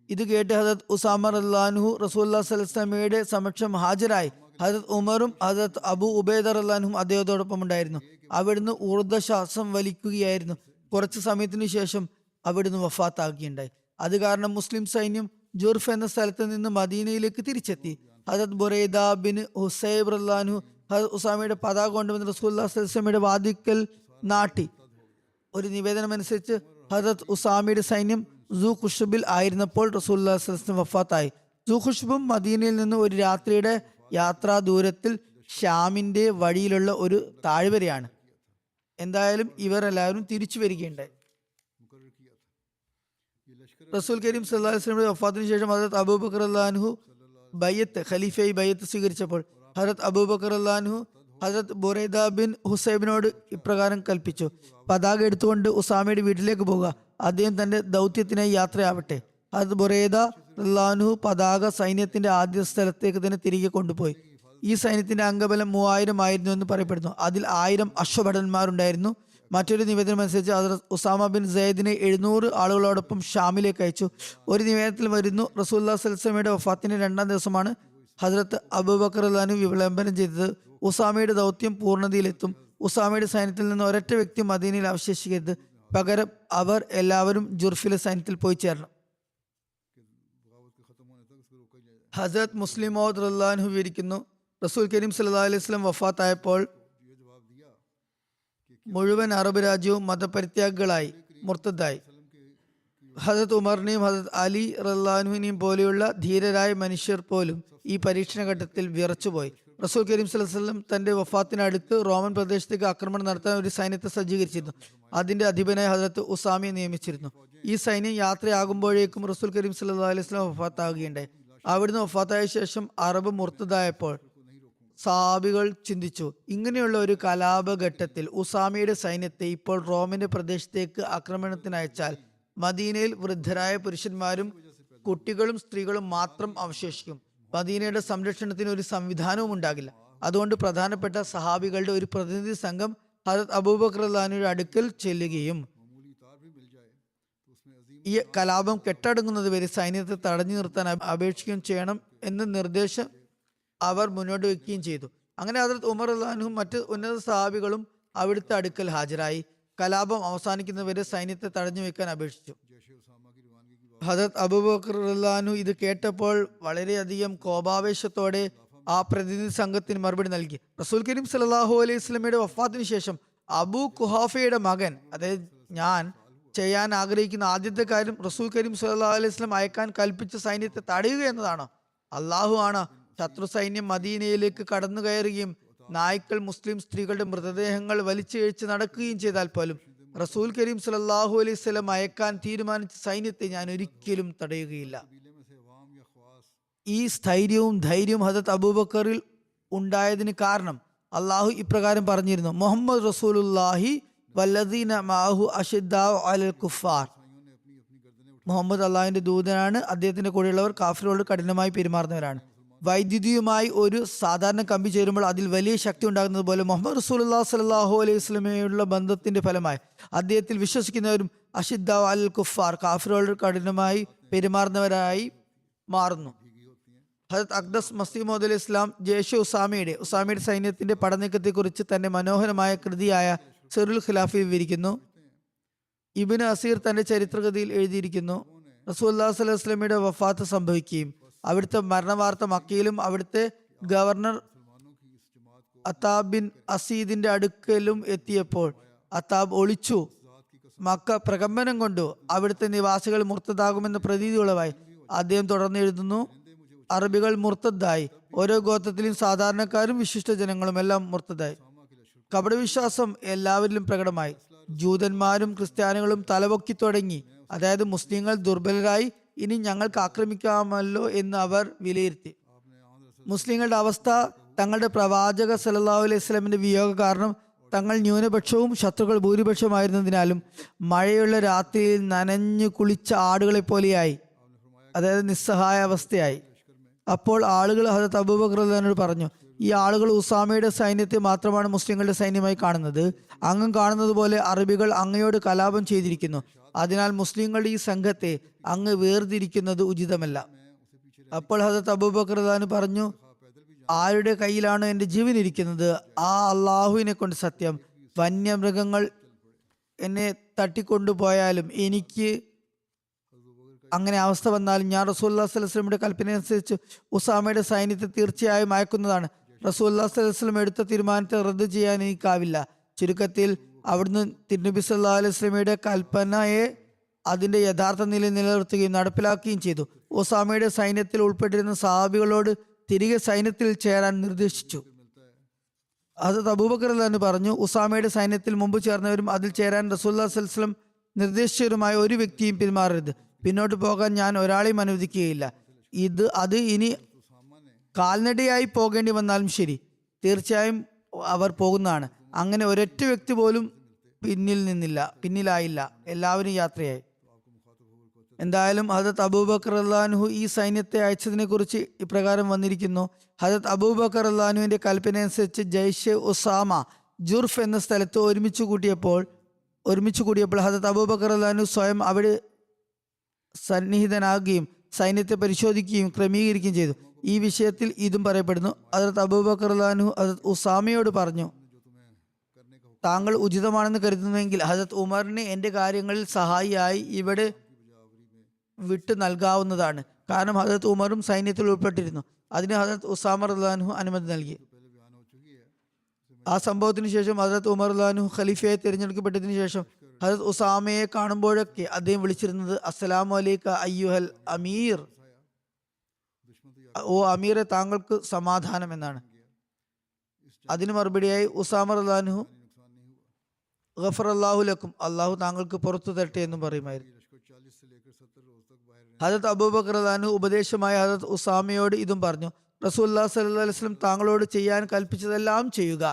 ഇത് കേട്ട് ഹസ്രത്ത് ഉസാമ റളിയല്ലാഹു അൻഹു റസൂലുള്ളാഹി സ്വല്ലല്ലാഹു അലൈഹി വസല്ലമയുടെ സമക്ഷം ഹാജരായി. ഹസ്രത്ത് ഉമറും ഹസ്രത്ത് അബൂ ഉബൈദ റളിയല്ലാഹു അൻഹും അദ്ദേഹത്തോടൊപ്പം ഉണ്ടായിരുന്നു. അവിടുന്ന് ഊർദ്ധശ്വാസം വലിക്കുകയായിരുന്നു. കുറച്ചു സമയത്തിനു ശേഷം അവിടുന്ന് വഫാത്താകുകയുണ്ടായി. അത് കാരണം മുസ്ലിം സൈന്യം ജുർഫ് എന്ന സ്ഥലത്ത് നിന്ന് മദീനയിലേക്ക് തിരിച്ചെത്തി. ഹസ്രത്ത് ബുറൈദ ബിൻ ഹുസൈബ് റളിയല്ലാഹു അൻഹു ഹസ്രത്ത് ഉസാമയുടെ പതാക കൊണ്ടുവന്ന് റസൂലുള്ളാഹി സ്വല്ലല്ലാഹു അലൈഹി വസല്ലമയുടെ വാതിക്കൽ നാട്ടി. ഒരു നിവേദനം അനുസരിച്ച് ഹസ്രത്ത് ഉസാമയുടെ സൈന്യം സൂ ഖുഷ്ബിൽ ആയിരുന്നപ്പോൾ റസൂലുള്ളാഹി സ്വല്ലല്ലാഹു അലൈഹി വസല്ലം വഫാത്തായി. സൂ ഖുഷ്ബും മദീനയിൽ നിന്ന് ഒരു രാത്രിയുടെ യാത്രാ ദൂരത്തിൽ ഷാമിന്റെ വഴിയിലുള്ള ഒരു താഴ്വരയാണ്. എന്തായാലും ഇവർ എല്ലാവരും തിരിച്ചു വരികയുണ്ടായി. റസൂൽ കരീം സല്ലല്ലാഹു അലൈഹി വസല്ലമയുടെ വഫാത്തിന് ശേഷം ഹസ്രത്ത് അബൂബക്കർ റളിയല്ലാഹു അൻഹു ഖലീഫയായി ബയ്യത്ത് സ്വീകരിച്ചപ്പോൾ ഹസ്രത്ത് അബൂബക്കർ റളിയല്ലാഹു അൻഹു ഹസ്രത്ത് ബുറൈദ ബിൻ ഹുസൈബിനോട് ഇപ്രകാരം കൽപ്പിച്ചു, പതാക എടുത്തുകൊണ്ട് ഉസാമയുടെ വീട്ടിലേക്ക് പോകുക, അദ്ദേഹം തന്റെ ദൗത്യത്തിനായി യാത്രയാവട്ടെ. ഹസ്രത്ത് ബുറൈദ റളിയല്ലാഹു അൻഹു പതാക സൈന്യത്തിന്റെ ആദ്യ സ്ഥലത്തേക്ക് തന്നെ തിരികെ കൊണ്ടുപോയി. ഈ സൈന്യത്തിന്റെ അംഗബലം 3000 ആയിരുന്നു എന്ന് പറയപ്പെടുന്നു. അതിൽ 1000 അശ്വഭടന്മാരുണ്ടായിരുന്നു. മറ്റൊരു നിവേദനം അനുസരിച്ച് ഹസ്രത്ത് ഉസാമ ബിൻ സെയ്ദിനെ 700 ആളുകളോടൊപ്പം ഷാമിലേക്ക് അയച്ചു. ഒരു നിവേദനത്തിൽ വരുന്നു, റസൂലുള്ളാഹി സ്വല്ലല്ലാഹു അലൈഹി വസല്ലമയുടെ വഫാത്തിന്റെ 2ാം ദിവസമാണ് ഹസ്രത്ത് അബൂബക്കർ റളിയല്ലാഹു അൻഹു വിളംബരം ചെയ്തത്, ഉസാമയുടെ ദൗത്യം പൂർണ്ണതയിലെത്തും. ഉസാമയുടെ സൈന്യത്തിൽ നിന്ന് ഒരൊറ്റ വ്യക്തി മദീനയിൽ അവശേഷിക്കരുത്, പകരം അവർ എല്ലാവരും ജുർഫിലെ സൈന്യത്തിൽ പോയി ചേരണം. ഹസ്രത്ത് മുസ്ലിം മൗദ് റളിയല്ലാഹു അൻഹു വിവരിക്കുന്നു, റസൂൽ കരീം സല്ലല്ലാഹു അലൈഹി വസല്ലം വഫാത്തായപ്പോൾ മുഴുവൻ അറബ് രാജ്യവും മതപരിത്യാഗികളായി മുർത്തദായി. ഹസ്രത്ത് ഉമറിനെയും ഹസ്രത്ത് അലി റളിയല്ലാഹു അൻഹുവിനെയും പോലെയുള്ള ധീരരായ മനുഷ്യർ പോലും ഈ പരീക്ഷണ ഘട്ടത്തിൽ വിറച്ചുപോയി. റസൂൽ കരീം സല്ലല്ലാഹു അലൈഹി വസല്ലം തന്റെ വഫാത്തിനടുത്ത് റോമൻ പ്രദേശത്തേക്ക് ആക്രമണം നടത്താൻ ഒരു സൈന്യത്തെ സജ്ജീകരിച്ചിരുന്നു. അതിന്റെ അധിപനായി ഹസ്രത്ത് ഉസാമയെ നിയമിച്ചിരുന്നു. ഈ സൈന്യം യാത്രയാകുമ്പോഴേക്കും റസൂൽ കരീം സല്ലല്ലാഹു അലൈഹി വസല്ലം വഫാത്താകുകയുണ്ടായി. അവിടുന്ന് വഫാത്തായ ശേഷം അറബ് മുർത്തദായപ്പോൾ സഹാബികൾ ചിന്തിച്ചു, ഇങ്ങനെയുള്ള ഒരു കലാപഘട്ടത്തിൽ ഉസാമയുടെ സൈന്യത്തെ ഇപ്പോൾ റോമിന്റെ പ്രദേശത്തേക്ക് ആക്രമണത്തിന് അയച്ചാൽ മദീനയിൽ വൃദ്ധരായ പുരുഷന്മാരും കുട്ടികളും സ്ത്രീകളും മാത്രം അവശേഷിക്കും. മദീനയുടെ സംരക്ഷണത്തിന് ഒരു സംവിധാനവും ഉണ്ടാകില്ല. അതുകൊണ്ട് പ്രധാനപ്പെട്ട സഹാബികളുടെ ഒരു പ്രതിനിധി സംഘം ഹസ്രത്ത് അബൂബക്കർ റളിയല്ലാഹു അൻഹുവിന്റെ അടുക്കൽ ചെല്ലുകയും ഈ കലാപം കെട്ടടങ്ങുന്നത് വരെ സൈന്യത്തെ തടഞ്ഞു നിർത്താൻ അപേക്ഷിക്കുകയും ചെയ്യണം എന്ന നിർദ്ദേശം അവർ മുന്നോട്ട് വെക്കുകയും ചെയ്തു. അങ്ങനെ ഹസ്രത്ത് ഉമർ റളിയല്ലാഹു അൻഹുവും മറ്റ് ഉന്നത സഹാബികളും അവിടുത്തെ അടുക്കൽ ഹാജരായി കലാപം അവസാനിക്കുന്നവരെ സൈന്യത്തെ തടഞ്ഞു വെക്കാൻ അപേക്ഷിച്ചു. ഹദരത്ത് അബൂബക്കർ റളിയല്ലാഹു ഇത് കേട്ടപ്പോൾ വളരെയധികം കോപാവേശത്തോടെ ആ പ്രതിനിധി സംഘത്തിന് മറുപടി നൽകി. റസൂൽ കരീം സല്ലല്ലാഹു അലൈഹി വസല്ലമയുടെ വഫാത്തിന് ശേഷം അബൂ കുഹാഫയുടെ മകൻ, അതായത് ഞാൻ ചെയ്യാൻ ആഗ്രഹിക്കുന്ന ആദ്യത്തെ കാര്യം റസൂൽ കരീം സല്ലല്ലാഹു അലൈഹി വസല്ലം അയക്കാൻ കൽപ്പിച്ച സൈന്യത്തെ തടയുക എന്നതാണ്. അള്ളാഹു ആണ് ശത്രു സൈന്യം മദീനയിലേക്ക് കടന്നു കയറുകയും നായ്ക്കൾ മുസ്ലിം സ്ത്രീകളുടെ മൃതദേഹങ്ങൾ വലിച്ചിഴച്ച് നടക്കുകയും ചെയ്താൽ പോലും റസൂൽ കരീം സല്ലല്ലാഹു അലൈഹി വസല്ലം അയക്കാൻ തീരുമാനിച്ച സൈന്യത്തെ ഞാൻ ഒരിക്കലും തടയുകയില്ല. ഈ സ്ഥൈര്യവും ധൈര്യവും ഹദരത്ത് അബൂബക്കറിൽ ഉണ്ടായതിന് കാരണം അള്ളാഹു ഇപ്രകാരം പറഞ്ഞിരുന്നു: മുഹമ്മദ് റസൂലുള്ളാഹി വല്ലദീന മഅഹു അശിദ്ദാഉ അലൽ കുഫാർ. മുഹമ്മദ് അള്ളാഹുവിന്റെ ദൂതനാണ്, അദ്ദേഹത്തിന്റെ കൂടെയുള്ളവർ കാഫിറുകളോട് കഠിനമായി പെരുമാറുന്നവരാണ്. വൈദ്യുതിയുമായി ഒരു സാധാരണ കമ്പി ചേരുമ്പോൾ അതിൽ വലിയ ശക്തി ഉണ്ടാകുന്നത് പോലെ മുഹമ്മദ് റസൂലുള്ളാഹി സ്വല്ലല്ലാഹു അലൈഹി വസല്ലമയുള്ള ബന്ധത്തിന്റെ ഫലമായി അദ്ദേഹത്തിൽ വിശ്വസിക്കുന്നവരും അശിദ്ദാഉ അലൽ കുഫാർ, കാഫിറുകളോട് കഠിനമായി പെരുമാറുന്നവരായി മാറുന്നു. ഹദരത്ത് അഖ്ദസ് മസീഹ് മൗഊദ് അലൈഹി ഇസ്ലാം ജയ്ഷെ ഉസാമയുടെ സൈന്യത്തിന്റെ പടനീക്കത്തെക്കുറിച്ച് തന്റെ മനോഹരമായ കൃതിയായ സിറുൽ ഖിലാഫിൽ വിവരിക്കുന്നു. ഇബ്നു അസീർ തന്റെ ചരിത്രകഥയിൽ എഴുതിയിരിക്കുന്നു: റസൂലുള്ളാഹി സ്വല്ലല്ലാഹു അലൈഹി വസല്ലമയുടെ വഫാത്ത് സംഭവിക്കുകയും അവിടുത്തെ മരണവാർത്ത മക്കയിലും അവിടുത്തെ ഗവർണർ അത്താബ് ബിൻ അസീദിന്റെ അടുക്കലും എത്തിയപ്പോൾ അത്താബ് ഒളിച്ചു. മക്ക പ്രകമ്പനം കൊണ്ടു അവിടുത്തെ നിവാസികൾ മുർത്തദാകുമെന്ന പ്രതീതി ഉളവായി. അദ്ദേഹം തുടർന്ന് എഴുതുന്നു: അറബികൾ മുർത്തദ്ദായി. ഓരോ ഗോത്രത്തിലും സാധാരണക്കാരും വിശിഷ്ട ജനങ്ങളും എല്ലാം മുർത്തദ്ദായി. കപടവിശ്വാസം എല്ലാവരിലും പ്രകടമായി. ജൂതന്മാരും ക്രിസ്ത്യാനികളും തലപൊക്കി തുടങ്ങി. അതായത് മുസ്ലിങ്ങൾ ദുർബലരായി, ഇനി ഞങ്ങൾക്ക് ആക്രമിക്കാമല്ലോ എന്ന് അവർ വിലയിരുത്തി. മുസ്ലിങ്ങളുടെ അവസ്ഥ തങ്ങളുടെ പ്രവാചക സല്ലല്ലാഹു അലൈഹി വസല്ലമിന്റെ വിയോഗ കാരണം തങ്ങൾ ന്യൂനപക്ഷവും ശത്രുക്കൾ ഭൂരിപക്ഷമായിരുന്നതിനാലും മഴയുള്ള രാത്രിയിൽ നനഞ്ഞു കുളിച്ച ആടുകളെ പോലെയായി, അതായത് നിസ്സഹായ അവസ്ഥയായി. അപ്പോൾ ആളുകൾ ഹദരത്ത് അബൂബക്കർ റളിയല്ലാഹു പറഞ്ഞു: ഈ ആളുകൾ ഉസാമയുടെ സൈന്യത്തെ മാത്രമാണ് മുസ്ലിങ്ങളുടെ സൈന്യമായി കാണുന്നത്. അങ്ങ് കാണുന്നത് പോലെ അറബികൾ അങ്ങയോട് കലാപം ചെയ്തിരിക്കുന്നു. അതിനാൽ മുസ്ലിങ്ങളുടെ ഈ സംഘത്തെ അങ്ങ് വേർതിരിക്കുന്നത് ഉചിതമല്ല. അപ്പോൾ ഹദരത്ത് അബൂബക്കർ റളിയല്ലാഹു പറഞ്ഞു: ആരുടെ കയ്യിലാണ് എൻ്റെ ജീവൻ ഇരിക്കുന്നത്, ആ അള്ളാഹുവിനെ കൊണ്ട് സത്യം, വന്യമൃഗങ്ങൾ എന്നെ തട്ടിക്കൊണ്ടുപോയാലും എനിക്ക് അങ്ങനെ അവസ്ഥ വന്നാലും ഞാൻ റസൂലുള്ളാഹി സ്വല്ലല്ലാഹു അലൈഹി വസല്ലമയുടെ കൽപ്പന അനുസരിച്ച് ഉസാമയുടെ സൈന്യത്തെ തീർച്ചയായും അയക്കുന്നതാണ്. റസൂലുള്ളാഹി സ്വല്ലല്ലാഹു അലൈഹി വസല്ലം എടുത്ത തീരുമാനത്തെ റദ്ദ് ചെയ്യാൻ എനിക്കാവില്ല. ചുരുക്കത്തിൽ അവിടുന്ന് തിരുനബി സല്ലല്ലാഹു അലൈഹി വസല്ലമയുടെ കൽപ്പനയെ അതിന്റെ യഥാർത്ഥ നിലയിൽ നിലനിർത്തുകയും നടപ്പിലാക്കുകയും ചെയ്തു. ഉസാമയുടെ സൈന്യത്തിൽ ഉൾപ്പെട്ടിരുന്ന സഹാബികളോട് തിരികെ സൈന്യത്തിൽ ചേരാൻ നിർദ്ദേശിച്ചു. ഹദരത്ത് അബൂബക്കർ റളിയല്ലാഹു പറഞ്ഞു: ഉസാമയുടെ സൈന്യത്തിൽ മുമ്പ് ചേർന്നവരും അതിൽ ചേരാൻ റസൂലുള്ളാഹി സ്വല്ലല്ലാഹു അലൈഹി വസല്ലം നിർദ്ദേശിച്ചവരുമായ ഒരു വ്യക്തിയും പിന്മാറരുത്. പിന്നോട്ട് പോകാൻ ഞാൻ ഒരാളെയും അനുവദിക്കുകയില്ല. അത് ഇനി കാൽനടയായി പോകേണ്ടി വന്നാലും ശരി, തീർച്ചയായും അവർ പോകുന്നതാണ്. അങ്ങനെ ഒരൊറ്റ വ്യക്തി പോലും പിന്നിലായില്ല. എല്ലാവരും യാത്രയായി. എന്തായാലും ഹദരത്ത് അബൂബക്കർ റളിയല്ലാഹു ഈ സൈന്യത്തെ അയച്ചതിനെ കുറിച്ച് ഇപ്രകാരം വന്നിരിക്കുന്നു: ഹദരത്ത് അബൂബക്കർ റളിയല്ലാഹുവിന്റെ കൽപ്പന അനുസരിച്ച് ജയ്ഷെ ഉസാമ ജുർഫ് എന്ന സ്ഥലത്ത് ഒരുമിച്ച് കൂടിയപ്പോൾ ഹദരത്ത് അബൂബക്കർ റളിയല്ലാഹു സ്വയം അവിടെ സന്നിഹിതനാകുകയും സൈന്യത്തെ പരിശോധിക്കുകയും ക്രമീകരിക്കുകയും ചെയ്തു. ഈ വിഷയത്തിൽ ഇതും പറയപ്പെടുന്നു: ഹദരത്ത് അബൂബക്കർ റളിയല്ലാഹു ഹദരത്ത് ഉസാമയോട് പറഞ്ഞു: താങ്കൾ ഉചിതമാണെന്ന് കരുതുന്നുവെങ്കിൽ ഹദരത്ത് ഉമറിനെ എന്റെ കാര്യങ്ങളിൽ സഹായിയായി ഇവിടെ വിട്ടു നൽകാവുന്നതാണ്. കാരണം ഹദരത്ത് ഉമറും സൈന്യത്തിൽ ഉൾപ്പെട്ടിരുന്നു. അതിന് ഹദരത്ത് ഉസാമ റളിയല്ലാഹു അനുമതി നൽകി. ആ സംഭവത്തിന് ശേഷം ഹദരത്ത് ഉമർ റളിയല്ലാഹു ഖലീഫയായി തിരഞ്ഞെടുക്കപ്പെട്ടതിനു ശേഷം ഹദരത്ത് ഉസാമയെ കാണുമ്പോഴൊക്കെ അദ്ദേഹം വിളിച്ചിരുന്നത് അസ്സലാമു അലൈക അയ്യുഹൽ അമീർ, ഓ അമീറെ താങ്കൾക്ക് സമാധാനം എന്നാണ്. അതിന് മറുപടിയായി ഉസാമ റളിയല്ലാഹു ഗഫറല്ലാഹു ലക്കും, അള്ളാഹു താങ്കൾക്ക് പുറത്തു തരട്ടെ എന്നും പറയുമായിരുന്നു. ഹദരത്ത് അബൂബക്കർ റളിയല്ലാഹു ഉപദേശമായ ഹദരത്ത് ഉസാമയോട് ഇതും പറഞ്ഞു: റസൂലുള്ളാഹി സ്വല്ലല്ലാഹു അലൈഹി വസല്ലം താങ്കളോട് ചെയ്യാൻ കൽപ്പിച്ചതെല്ലാം ചെയ്യുക.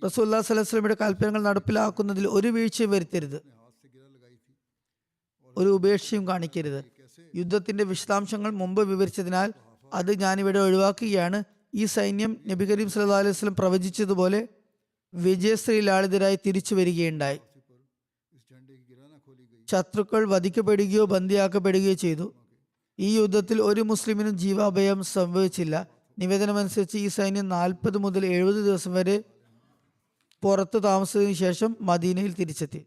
റസൂലുള്ളാഹി സ്വല്ലല്ലാഹു അലൈഹി വസല്ലമയുടെ കൽപ്പനകൾ നടപ്പിലാക്കുന്നതിൽ ഒരു വീഴ്ചയും വരുത്തരുത്, ഒരു ഉപേക്ഷയും കാണിക്കരുത്. യുദ്ധത്തിന്റെ വിശദാംശങ്ങൾ മുമ്പ് വിവരിച്ചതിനാൽ അത് ഞാനിവിടെ ഒഴിവാക്കുകയാണ്. ഈ സൈന്യം നബി കരീം സല്ലല്ലാഹു അലൈഹി വസല്ലം പ്രവചിച്ചതുപോലെ വിജയശ്രീലാളിതരായി തിരിച്ചു വരികയുണ്ടായി. ശത്രുക്കൾ വധിക്കപ്പെടുകയോ ബന്ദിയാക്കപ്പെടുകയോ ചെയ്തു. ഈ യുദ്ധത്തിൽ ഒരു മുസ്ലിമിനും ജീവാഭയം സംഭവിച്ചില്ല. നിവേദനമനുസരിച്ച് ഈ സൈന്യം 40 മുതൽ 70 ദിവസം വരെ പുറത്ത് താമസിച്ചതിനു ശേഷം മദീനയിൽ തിരിച്ചെത്തി.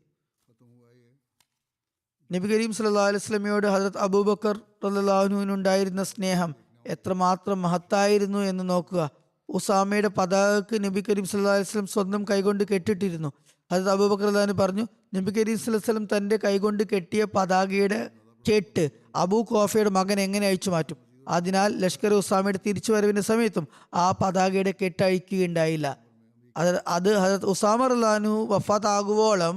നബി കരീം സല്ലല്ലാഹു അലൈഹി വസല്ലമയോട് ഹദരത്ത് അബൂബക്കർ റളിയല്ലാഹു അൻഹുവിനുണ്ടായിരുന്ന സ്നേഹം എത്രമാത്രം മഹത്തായിരുന്നു എന്ന് നോക്കുക. ഉസാമയുടെ പതാകക്ക് നബി കരീം സല്ലല്ലാഹു അലൈഹി വസല്ലം സ്വന്തം കൈകൊണ്ട് കെട്ടിട്ടിരുന്നു. ഹദരത്ത് അബൂബക്കർ റളിയല്ലാഹു അൻഹു പറഞ്ഞു, നബി കരീം സല്ലല്ലാഹു അലൈഹി വസല്ലം തന്റെ കൈകൊണ്ട് കെട്ടിയ പതാകയുടെ കെട്ട് അബൂ ഖുഹാഫയുടെ മകൻ എങ്ങനെ അഴിച്ചു മാറ്റും? അതിനാൽ ലഷ്കർ ഉസാമയുടെ തിരിച്ചുവരവിന്റെ സമയത്തും ആ പതാകയുടെ കെട്ട് അഴിക്കുകയുണ്ടായില്ല. അത് ഹദരത്ത് ഉസാമ റളിയല്ലാഹു അൻഹു വഫാത്ത് ആകുവോളം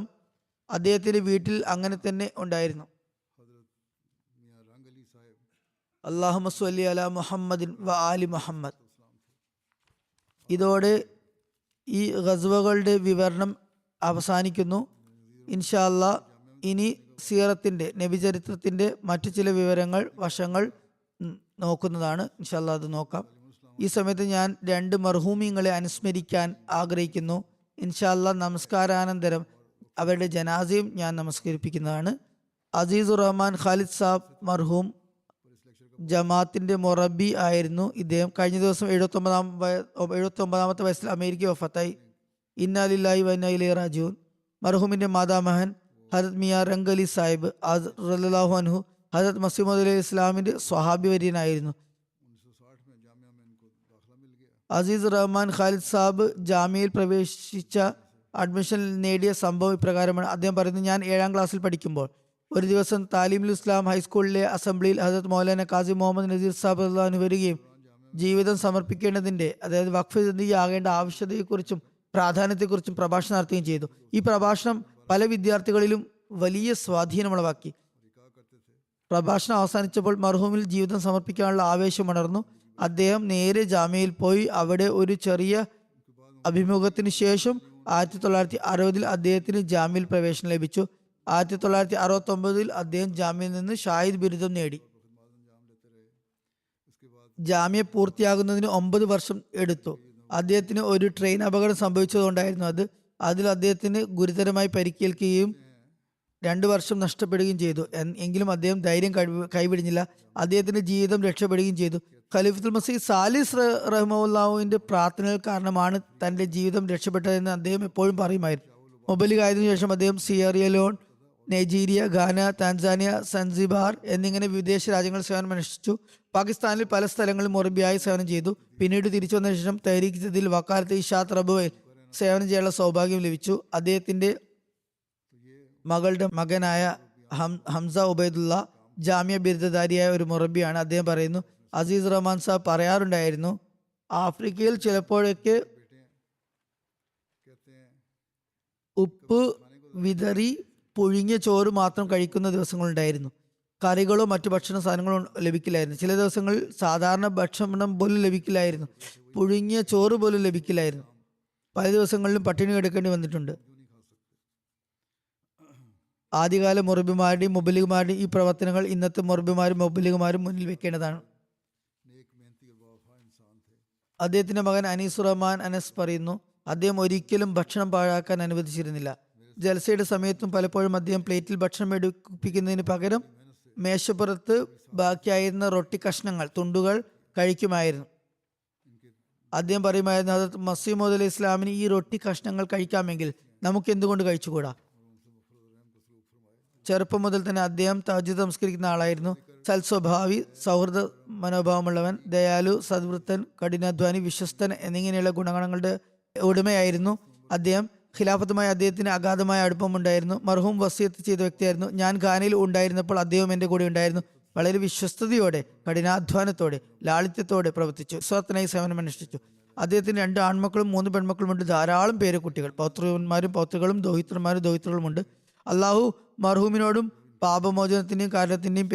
അദ്ദേഹത്തിന്റെ വീട്ടിൽ അങ്ങനെ തന്നെ ഉണ്ടായിരുന്നു. അല്ലാഹുമ്മ സ്വല്ലി അലാ മുഹമ്മദിൻ വ ആലി മുഹമ്മദ്. ഇതോടെ ഈ ഗസ്വകളുടെ വിവരണം അവസാനിക്കുന്നു. ഇൻഷാ അല്ലാ ഇനി സീറത്തിന്റെ നബിചരിത്രത്തിന്റെ മറ്റു ചില വിവരങ്ങൾ വശങ്ങൾ നോക്കുന്നതാണ്. ഇൻഷാ അല്ലാ അത് നോക്കാം. ഈ സമയത്ത് ഞാൻ 2 മർഹൂമിങ്ങളെ അനുസ്മരിക്കാൻ ആഗ്രഹിക്കുന്നു. ഇൻഷാ അല്ലാ നമസ്കാരാനന്തരം അവരുടെ ജനാസയും ഞാൻ നമസ്കരിപ്പിക്കുന്നതാണ്. അസീസുർ റഹ്മാൻ ഖാലിദ് സാബ് മർഹൂം ജമാഅത്തിന്റെ മൊറബി ആയിരുന്നു. ഇദ്ദേഹം കഴിഞ്ഞ ദിവസം 79-ാമത്തെ വയസ്സിൽ അമേരിക്ക വഫാത്തായി. ഇന്നാ ലില്ലാഹി വ ഇന്നാ ഇലൈഹി റാജിഊൻ. മർഹൂമിന്റെ മാതാമഹൻ ഹദരത്ത് മിയാ റംഗലി സാഹിബ് റളിയല്ലാഹു അൻഹു ഹദരത്ത് മസീഹ് മൗഊദ് അലൈഹി ഇസ്ലാമിന്റെ സ്വഹാബി വര്യനായിരുന്നു. അസീസ് റഹ്മാൻ ഖാലിദ് സാബ് ജാമ്യയിൽ പ്രവേശിച്ച അഡ്മിഷൻ നേടിയ സംഭവം ഇപ്രകാരമാണ്. അദ്ദേഹം പറയുന്നത്, ഞാൻ 7ാം ക്ലാസ്സിൽ പഠിക്കുമ്പോൾ ഒരു ദിവസം താലീമുൽ ഇസ്ലാം ഹൈസ്കൂളിലെ അസംബ്ലിയിൽ ഹദരത്ത് മൗലാന ഖാസി മുഹമ്മദ് നസീർ സാബ് റളിയല്ലാഹു അൻഹു വരികയും ജീവിതം സമർപ്പിക്കേണ്ടതിന്റെ, അതായത് വഖഫ് ആകേണ്ട ആവശ്യകതയെക്കുറിച്ചും പ്രാധാന്യത്തെക്കുറിച്ചും പ്രഭാഷണം നടത്തുകയും ചെയ്തു. ഈ പ്രഭാഷണം പല വിദ്യാർത്ഥികളിലും വലിയ സ്വാധീനമുളവാക്കി. പ്രഭാഷണം അവസാനിച്ചപ്പോൾ മർഹൂമിൽ ജീവിതം സമർപ്പിക്കാനുള്ള ആവേശം ഉണർന്നു. അദ്ദേഹം നേരെ ജാമ്യയിൽ പോയി അവിടെ ഒരു ചെറിയ അഭിമുഖത്തിന് ശേഷം 1960-ൽ അദ്ദേഹത്തിന് ജാമ്യയിൽ പ്രവേശനം ലഭിച്ചു. 1969-ൽ അദ്ദേഹം ജാമ്യയിൽ നിന്ന് ഷാഹിദ് ബിരുദം നേടി. ജാമ്യ പൂർത്തിയാകുന്നതിന് 9 വർഷം എടുത്തു. അദ്ദേഹത്തിന് ഒരു ട്രെയിൻ അപകടം സംഭവിച്ചതുകൊണ്ടായിരുന്നു അതിൽ അദ്ദേഹത്തിന് ഗുരുതരമായി പരിക്കേൽക്കുകയും 2 വർഷം നഷ്ടപ്പെടുകയും ചെയ്തു. എങ്കിലും അദ്ദേഹം ധൈര്യം കൈവിടിഞ്ഞില്ല. അദ്ദേഹത്തിന്റെ ജീവിതം രക്ഷപ്പെടുകയും ചെയ്തു. ഖലീഫത്തുൽ മസീഹ് സാലിസ് റഹ്മത്തുള്ളാഹിന്റെ പ്രാർത്ഥനകൾ കാരണമാണ് തന്റെ ജീവിതം രക്ഷപ്പെട്ടതെന്ന് അദ്ദേഹം എപ്പോഴും പറയുമായിരുന്നു. മൊബലിഗായതിനു ശേഷം അദ്ദേഹം സിയറിയലോൺ, നൈജീരിയ, ഘാന, താൻസാനിയ, സൻസിബാർ എന്നിങ്ങനെ വിദേശ രാജ്യങ്ങളിൽ സേവനം അനുഷ്ഠിച്ചു. പാകിസ്ഥാനിൽ പല സ്ഥലങ്ങളിൽ മൊറബിയായി സേവനം ചെയ്തു. പിന്നീട് തിരിച്ചു വന്ന ശേഷം തഹരീഖ് ജദീദിൽ വക്കാലത്ത് ഇഷാത്ത് റബുവയിൽ സേവനം ചെയ്യാനുള്ള സൗഭാഗ്യം ലഭിച്ചു. അദ്ദേഹത്തിന്റെ മകളുടെ മകനായ ഹംസ ഉബൈദുള്ള ജാമ്യ ബിരുദധാരിയായ ഒരു മൊറബിയാണ്. അദ്ദേഹം പറയുന്നു, അസീസ് റഹ്മാൻ സാബ് പറയാറുണ്ടായിരുന്നു, ആഫ്രിക്കയിൽ ചിലപ്പോഴൊക്കെ ഉപ്പ് വിതറി പുഴുങ്ങിയ ചോറ് മാത്രം കഴിക്കുന്ന ദിവസങ്ങളുണ്ടായിരുന്നു. കറികളോ മറ്റു ഭക്ഷണ സാധനങ്ങളോ ലഭിക്കില്ലായിരുന്നു. ചില ദിവസങ്ങളിൽ സാധാരണ ഭക്ഷണം പോലും ലഭിക്കില്ലായിരുന്നു. പുഴുങ്ങിയ ചോറ് പോലും ലഭിക്കില്ലായിരുന്നു. പല ദിവസങ്ങളിലും പട്ടിണി കിടക്കേണ്ടി വന്നിട്ടുണ്ട്. ആദ്യകാല മൊറബിമാരുടെയും മൊബലിഗുമാരുടെയും ഈ പ്രവർത്തനങ്ങൾ ഇന്നത്തെ മൊറബിമാരും മൊബലിഗുമാരും മുന്നിൽ വെക്കേണ്ടതാണ്. അദ്ദേഹത്തിന്റെ മകൻ അനീസുർ റഹ്മാൻ അനസ് പറയുന്നു, അദ്ദേഹം ഒരിക്കലും ഭക്ഷണം പാഴാക്കാൻ അനുവദിച്ചിരുന്നില്ല. ജൽസയുടെ സമയത്തും പലപ്പോഴും അദ്ദേഹം പ്ലേറ്റിൽ ഭക്ഷണം എടുപ്പിക്കുന്നതിന് പകരം മേശപ്പുറത്ത് ബാക്കിയായിരുന്ന റൊട്ടി കഷ്ണങ്ങൾ, തുണ്ടുകൾ കഴിക്കുമായിരുന്നു. അദ്ദേഹം പറയുമായിരുന്നു, ഹദരത്ത് മസീഹ് മൗഊദ് അലൈഹി ഇസ്ലാമിന് ഈ റൊട്ടി കഷ്ണങ്ങൾ കഴിക്കാമെങ്കിൽ നമുക്ക് എന്തുകൊണ്ട് കഴിച്ചുകൂടാ? ചെറുപ്പം മുതൽ തന്നെ അദ്ദേഹം തഹജ്ജുദ് നമസ്കരിക്കുന്ന ആളായിരുന്നു. സൽസ്വഭാവി, സൗഹൃദ മനോഭാവമുള്ളവൻ, ദയാലു, സദ്വൃത്തൻ, കഠിനാധ്വാനി, വിശ്വസ്തൻ എന്നിങ്ങനെയുള്ള ഗുണഗണങ്ങളുടെ ഉടമയായിരുന്നു അദ്ദേഹം. ഖിലാഫത്തുമായി അദ്ദേഹത്തിന് അഗാധമായ അടുപ്പമുണ്ടായിരുന്നു. മർഹൂം വസിയത്ത് ചെയ്ത വ്യക്തിയായിരുന്നു. ഞാൻ ഖാനയിൽ ഉണ്ടായിരുന്നപ്പോൾ അദ്ദേഹം എൻ്റെ കൂടെ ഉണ്ടായിരുന്നു. വളരെ വിശ്വസ്തയോടെ, കഠിനാധ്വാനത്തോടെ, ലാളിത്യത്തോടെ പ്രവർത്തിച്ചു. സ്വത്തിനായി സേവനം അനുഷ്ഠിച്ചു. അദ്ദേഹത്തിന് 2 ആൺമക്കളും 3 പെൺമക്കളുമുണ്ട്. ധാരാളം പേരക്കുട്ടികൾ, പൗത്രന്മാരും പൗത്രകളും ദൗഹിത്രന്മാരും ദൗഹിത്രകളുമുണ്ട്. അള്ളാഹു മർഹൂമിനോടും പാപമോചനത്തിന്റെയും കാരണത്തിന്റെയും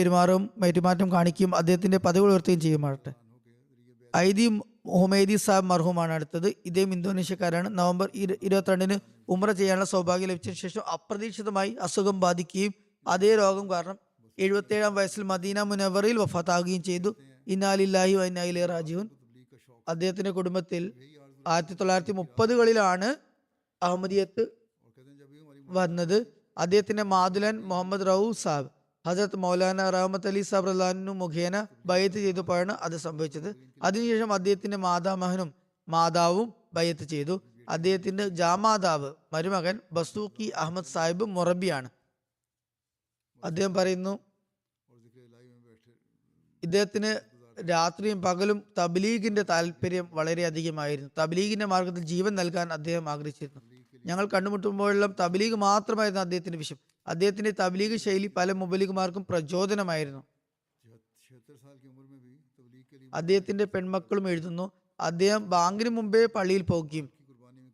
പെരുമാറ്റം കാണിക്കുകയും അദ്ദേഹത്തിന്റെ പദവി ഉയർത്തുകയും ചെയ്യുമാറട്ടെ. ഐദി ഹുമൈദി സാബ് മർഹൂമാണ് അടുത്തത്. ഇദ്ദേഹം ഇന്തോനേഷ്യക്കാരാണ്. നവംബർ 22-ന് ഉംറ ചെയ്യാനുള്ള സൗഭാഗ്യം ലഭിച്ചതിനു ശേഷം അപ്രതീക്ഷിതമായി അസുഖം ബാധിക്കുകയും അതേ രോഗം കാരണം 77-ാം വയസ്സിൽ മദീന മുനവറയിൽ വഫാത്താകുകയും ചെയ്തു. ഇന്നാ ലില്ലാഹി വ ഇന്നാ ഇലൈഹി റാജിഊൻ. അദ്ദേഹത്തിന്റെ കുടുംബത്തിൽ 1930-കളിലാണ് അഹമ്മദിയത്ത് വന്നത്. അദ്ദേഹത്തിന്റെ മാതുലൻ മുഹമ്മദ് റഊഫ് സാബ് ഹസരത്ത് മൗലാന റഹ്മത്ത് അലി സാബ് റളിയല്ലാഹു മുഖേന ബയ്യത്ത് ചെയ്തപ്പോഴാണ് അത് സംഭവിച്ചത്. അതിനുശേഷം അദ്ദേഹത്തിന്റെ മാതാമഹനും മാതാവും ബയ്യത്ത് ചെയ്തു. അദ്ദേഹത്തിന്റെ ജാമാതാവ് മരുമകൻ ബസൂഖി അഹമ്മദ് സാഹിബ് മൊറബിയാണ്. അദ്ദേഹം പറയുന്നു, ഇദ്ദേഹത്തിന് രാത്രിയും പകലും തബ്ലീഗിന്റെ താല്പര്യം വളരെയധികമായിരുന്നു. തബ്ലീഗിന്റെ മാർഗത്തിൽ ജീവൻ നൽകാൻ അദ്ദേഹം ആഗ്രഹിച്ചിരുന്നു. ഞങ്ങൾ കണ്ടുമുട്ടുമ്പോഴെല്ലാം തബ്ലീഗ് മാത്രമായിരുന്നു അദ്ദേഹത്തിന്റെ വിഷയം. അദ്ദേഹത്തിന്റെ തബ്ലീഗ് ശൈലി പല മുബലിഗുമാർക്കും പ്രചോദനമായിരുന്നു. അദ്ദേഹത്തിന്റെ പെൺമക്കളും എഴുതുന്നു, അദ്ദേഹം ബാങ്കിന് മുമ്പേ പള്ളിയിൽ പോകുകയും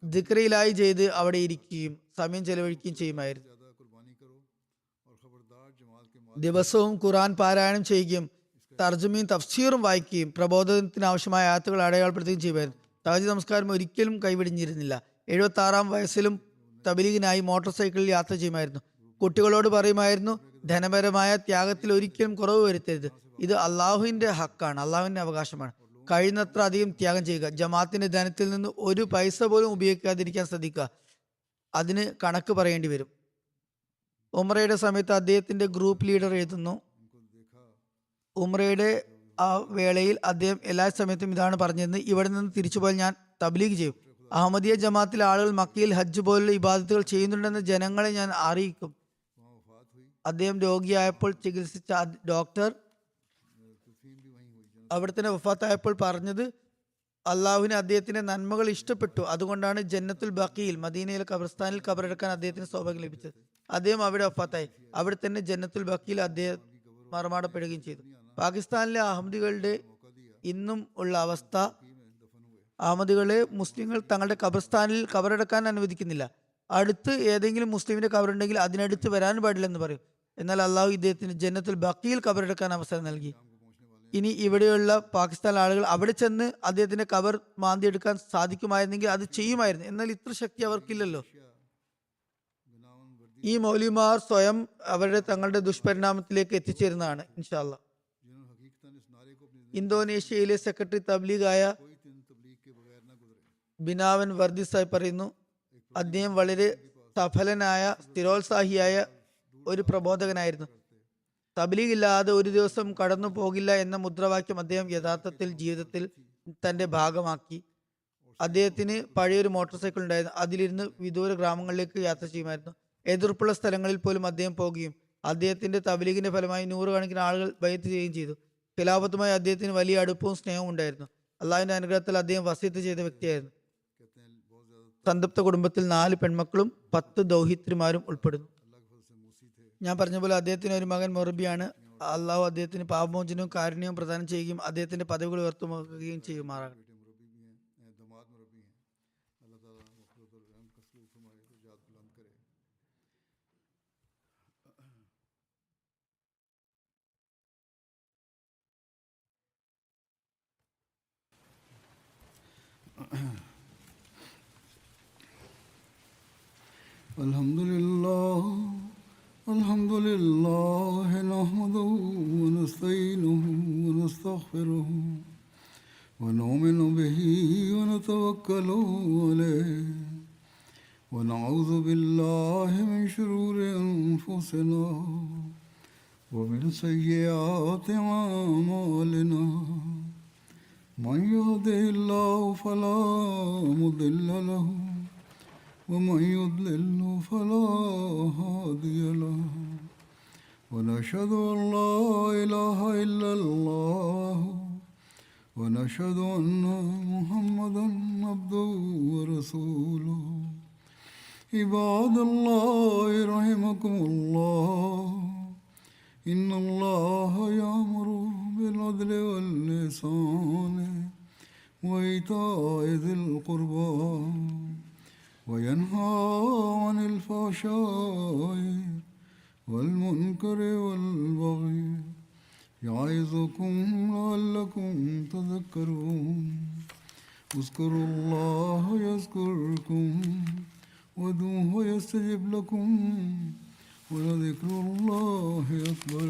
ദിക്റയിലായി ചെയ്ത് അവിടെ ഇരിക്കുകയും സമയം ചെലവഴിക്കുകയും ചെയ്യുമായിരുന്നു. ദിവസവും ഖുർആൻ പാരായണം ചെയ്യുകയും തർജമയും തഫ്സീറും വായിക്കുകയും പ്രബോധനത്തിന് ആവശ്യമായ ആയത്തുകൾ അടയാളപ്പെടുത്തുകയും ചെയ്യുമായിരുന്നു. തഹജ്ജുദ് നമസ്കാരം ഒരിക്കലും കൈവിടിഞ്ഞിരുന്നില്ല. 76 വയസ്സിലും തബ്ലീഗിനായി മോട്ടോർ സൈക്കിളിൽ യാത്ര ചെയ്യുമായിരുന്നു. കുട്ടികളോട് പറയുമായിരുന്നു, ധനപരമായ ത്യാഗത്തിൽ ഒരിക്കലും കുറവ് വരുത്തരുത്. ഇത് അള്ളാഹുവിന്റെ ഹക്കാണ്, അള്ളാഹുവിന്റെ അവകാശമാണ്. കഴിയുന്നത്ര അധികം ത്യാഗം ചെയ്യുക. ജമാഅത്തിന്റെ ധനത്തിൽ നിന്ന് ഒരു പൈസ പോലും ഉപയോഗിക്കാതിരിക്കാൻ ശ്രദ്ധിക്കുക. അതിന് കണക്ക് പറയേണ്ടി വരും. ഉംറയുടെ സമയത്ത് അദ്ദേഹത്തിന്റെ ഗ്രൂപ്പ് ലീഡർ എഴുതുന്നു, ഉംറയുടെ ആ വേളയിൽ അദ്ദേഹം എല്ലാ സമയത്തും ഇതാണ് പറഞ്ഞിരുന്നത്, ഇവിടെ നിന്ന് തിരിച്ചുപോയാൽ ഞാൻ തബ്ലീഗ് ചെയ്യും. അഹമ്മദിയ ജമാഅത്തിലെ ആളുകൾ മക്കയിൽ ഹജ്ജ് പോലുള്ള ഇബാദത്തുകൾ ചെയ്യുന്നുണ്ടെന്ന് ജനങ്ങളെ ഞാൻ അറിയിക്കും. അദ്ദേഹം രോഗിയായപ്പോൾ ചികിത്സിച്ച ഡോക്ടർ അവിടെ തന്നെ വഫാത്തായപ്പോൾ പറഞ്ഞത്, അള്ളാഹുവിന് അദ്ദേഹത്തിന്റെ നന്മകൾ ഇഷ്ടപ്പെട്ടു, അതുകൊണ്ടാണ് ജന്നത്തുൽ ബഖീൽ മദീനയിലെ ഖബർസ്ഥാനിൽ ഖബറടക്കാൻ അദ്ദേഹത്തിന് സൗഭാഗ്യം ലഭിച്ചത്. അദ്ദേഹം അവിടെ വഫാത്തായി. അവിടെ തന്നെ ജന്നത്തുൽ ബഖീൽ അദ്ദേഹം മറമാടപ്പെടുകയും ചെയ്തു. പാകിസ്ഥാനിലെ അഹമ്മദികളുടെ ഇന്നും ഉള്ള അവസ്ഥ, അഹമ്മദികളെ മുസ്ലിങ്ങൾ തങ്ങളുടെ ഖബർസ്ഥാനിൽ ഖബറടക്കാൻ അനുവദിക്കുന്നില്ല. അടുത്ത് ഏതെങ്കിലും മുസ്ലിമിന്റെ ഖബറുണ്ടെങ്കിൽ അതിനടുത്ത് വരാൻ പാടില്ലെന്ന് പറയും. എന്നാൽ അള്ളാഹു ഇദ്ദേഹത്തിന് ജന്നത്തുൽ ബഖീൽ ഖബറടക്കാൻ അവസരം നൽകി. ഇനി ഇവിടെയുള്ള പാകിസ്ഥാൻ ആളുകൾ അവിടെ ചെന്ന് അദ്ദേഹത്തിന്റെ ഖബർ മാന്തിയെടുക്കാൻ സാധിക്കുമായിരുന്നെങ്കിൽ അത് ചെയ്യുമായിരുന്നു. എന്നാൽ ഇത്ര ശക്തി അവർക്കില്ലല്ലോ. ഈ മൗലിമാർ സ്വയം അവരുടെ തങ്ങളുടെ ദുഷ്പരിണാമത്തിലേക്ക് എത്തിച്ചേരുന്നതാണ്. ഇൻഷാ അല്ലാഹ്. ഇന്തോനേഷ്യയിലെ സെക്രട്ടറി തബ്ലീഗായ ബിനാവൻ വർദിസായി പറയുന്നു, അദ്ദേഹം വളരെ സഫലനായ സ്ഥിരോത്സാഹിയായ ഒരു പ്രബോധകനായിരുന്നു. തബ്ലീഗ് ഇല്ലാതെ ഒരു ദിവസം കടന്നു പോകില്ല എന്ന മുദ്രാവാക്യം അദ്ദേഹം യഥാർത്ഥത്തിൽ ജീവിതത്തിൽ തന്റെ ഭാഗമാക്കി. അദ്ദേഹത്തിന് പഴയൊരു മോട്ടോർ സൈക്കിൾ ഉണ്ടായിരുന്നു. അതിലിരുന്ന് വിദൂര ഗ്രാമങ്ങളിലേക്ക് യാത്ര ചെയ്യുമായിരുന്നു. എതിർപ്പുള്ള സ്ഥലങ്ങളിൽ പോലും അദ്ദേഹം പോകുകയും അദ്ദേഹത്തിന്റെ തബ്ലീഗിന്റെ ഫലമായി 100 കണക്കിന് ആളുകൾ ബൈഅത്ത് ചെയ്യുകയും ചെയ്തു. ഖിലാഫത്തുമായി അദ്ദേഹത്തിന് വലിയ അടുപ്പവും സ്നേഹവും ഉണ്ടായിരുന്നു. അള്ളാഹുവിന്റെ അനുഗ്രഹത്തിൽ അദ്ദേഹം വസീയത്ത് ചെയ്ത വ്യക്തിയായിരുന്നു. സംതൃപ്ത കുടുംബത്തിൽ 4 പെൺമക്കളും 10 ദൗഹിത്രിമാരും ഉൾപ്പെടുന്നു. ഞാൻ പറഞ്ഞ പോലെ അദ്ദേഹത്തിന് ഒരു മകൻ മൊറബിയാണ്. അള്ളാഹു അദ്ദേഹത്തിന് പാപമോചനവും കാരുണ്യവും പ്രദാനം ചെയ്യുകയും അദ്ദേഹത്തിന്റെ പദവികൾ ഉയർത്തുകയും ചെയ്യുമാറാകട്ടെ. الحمد لله نحمده ونستعينه ونستغفره ونؤمن به ونتوكل عليه ونعوذ بالله من شرور أنفسنا ومن سيئات أعمالنا من يهده الله فلا مضل له ومن يضلل فلا هادي له ونشهد أن لا إله إلا الله ونشهد أن محمدا عبده ورسوله عباد الله رحمكم الله إن الله يأمر بالعدل والإحسان وإيتاء ذي القربى وينهى عن الفحشاء والمنكر والبغي يعظكم لعلكم تذكرون اذكروا الله يذكركم وادعوه يستجب لكم ولذكر الله أكبر.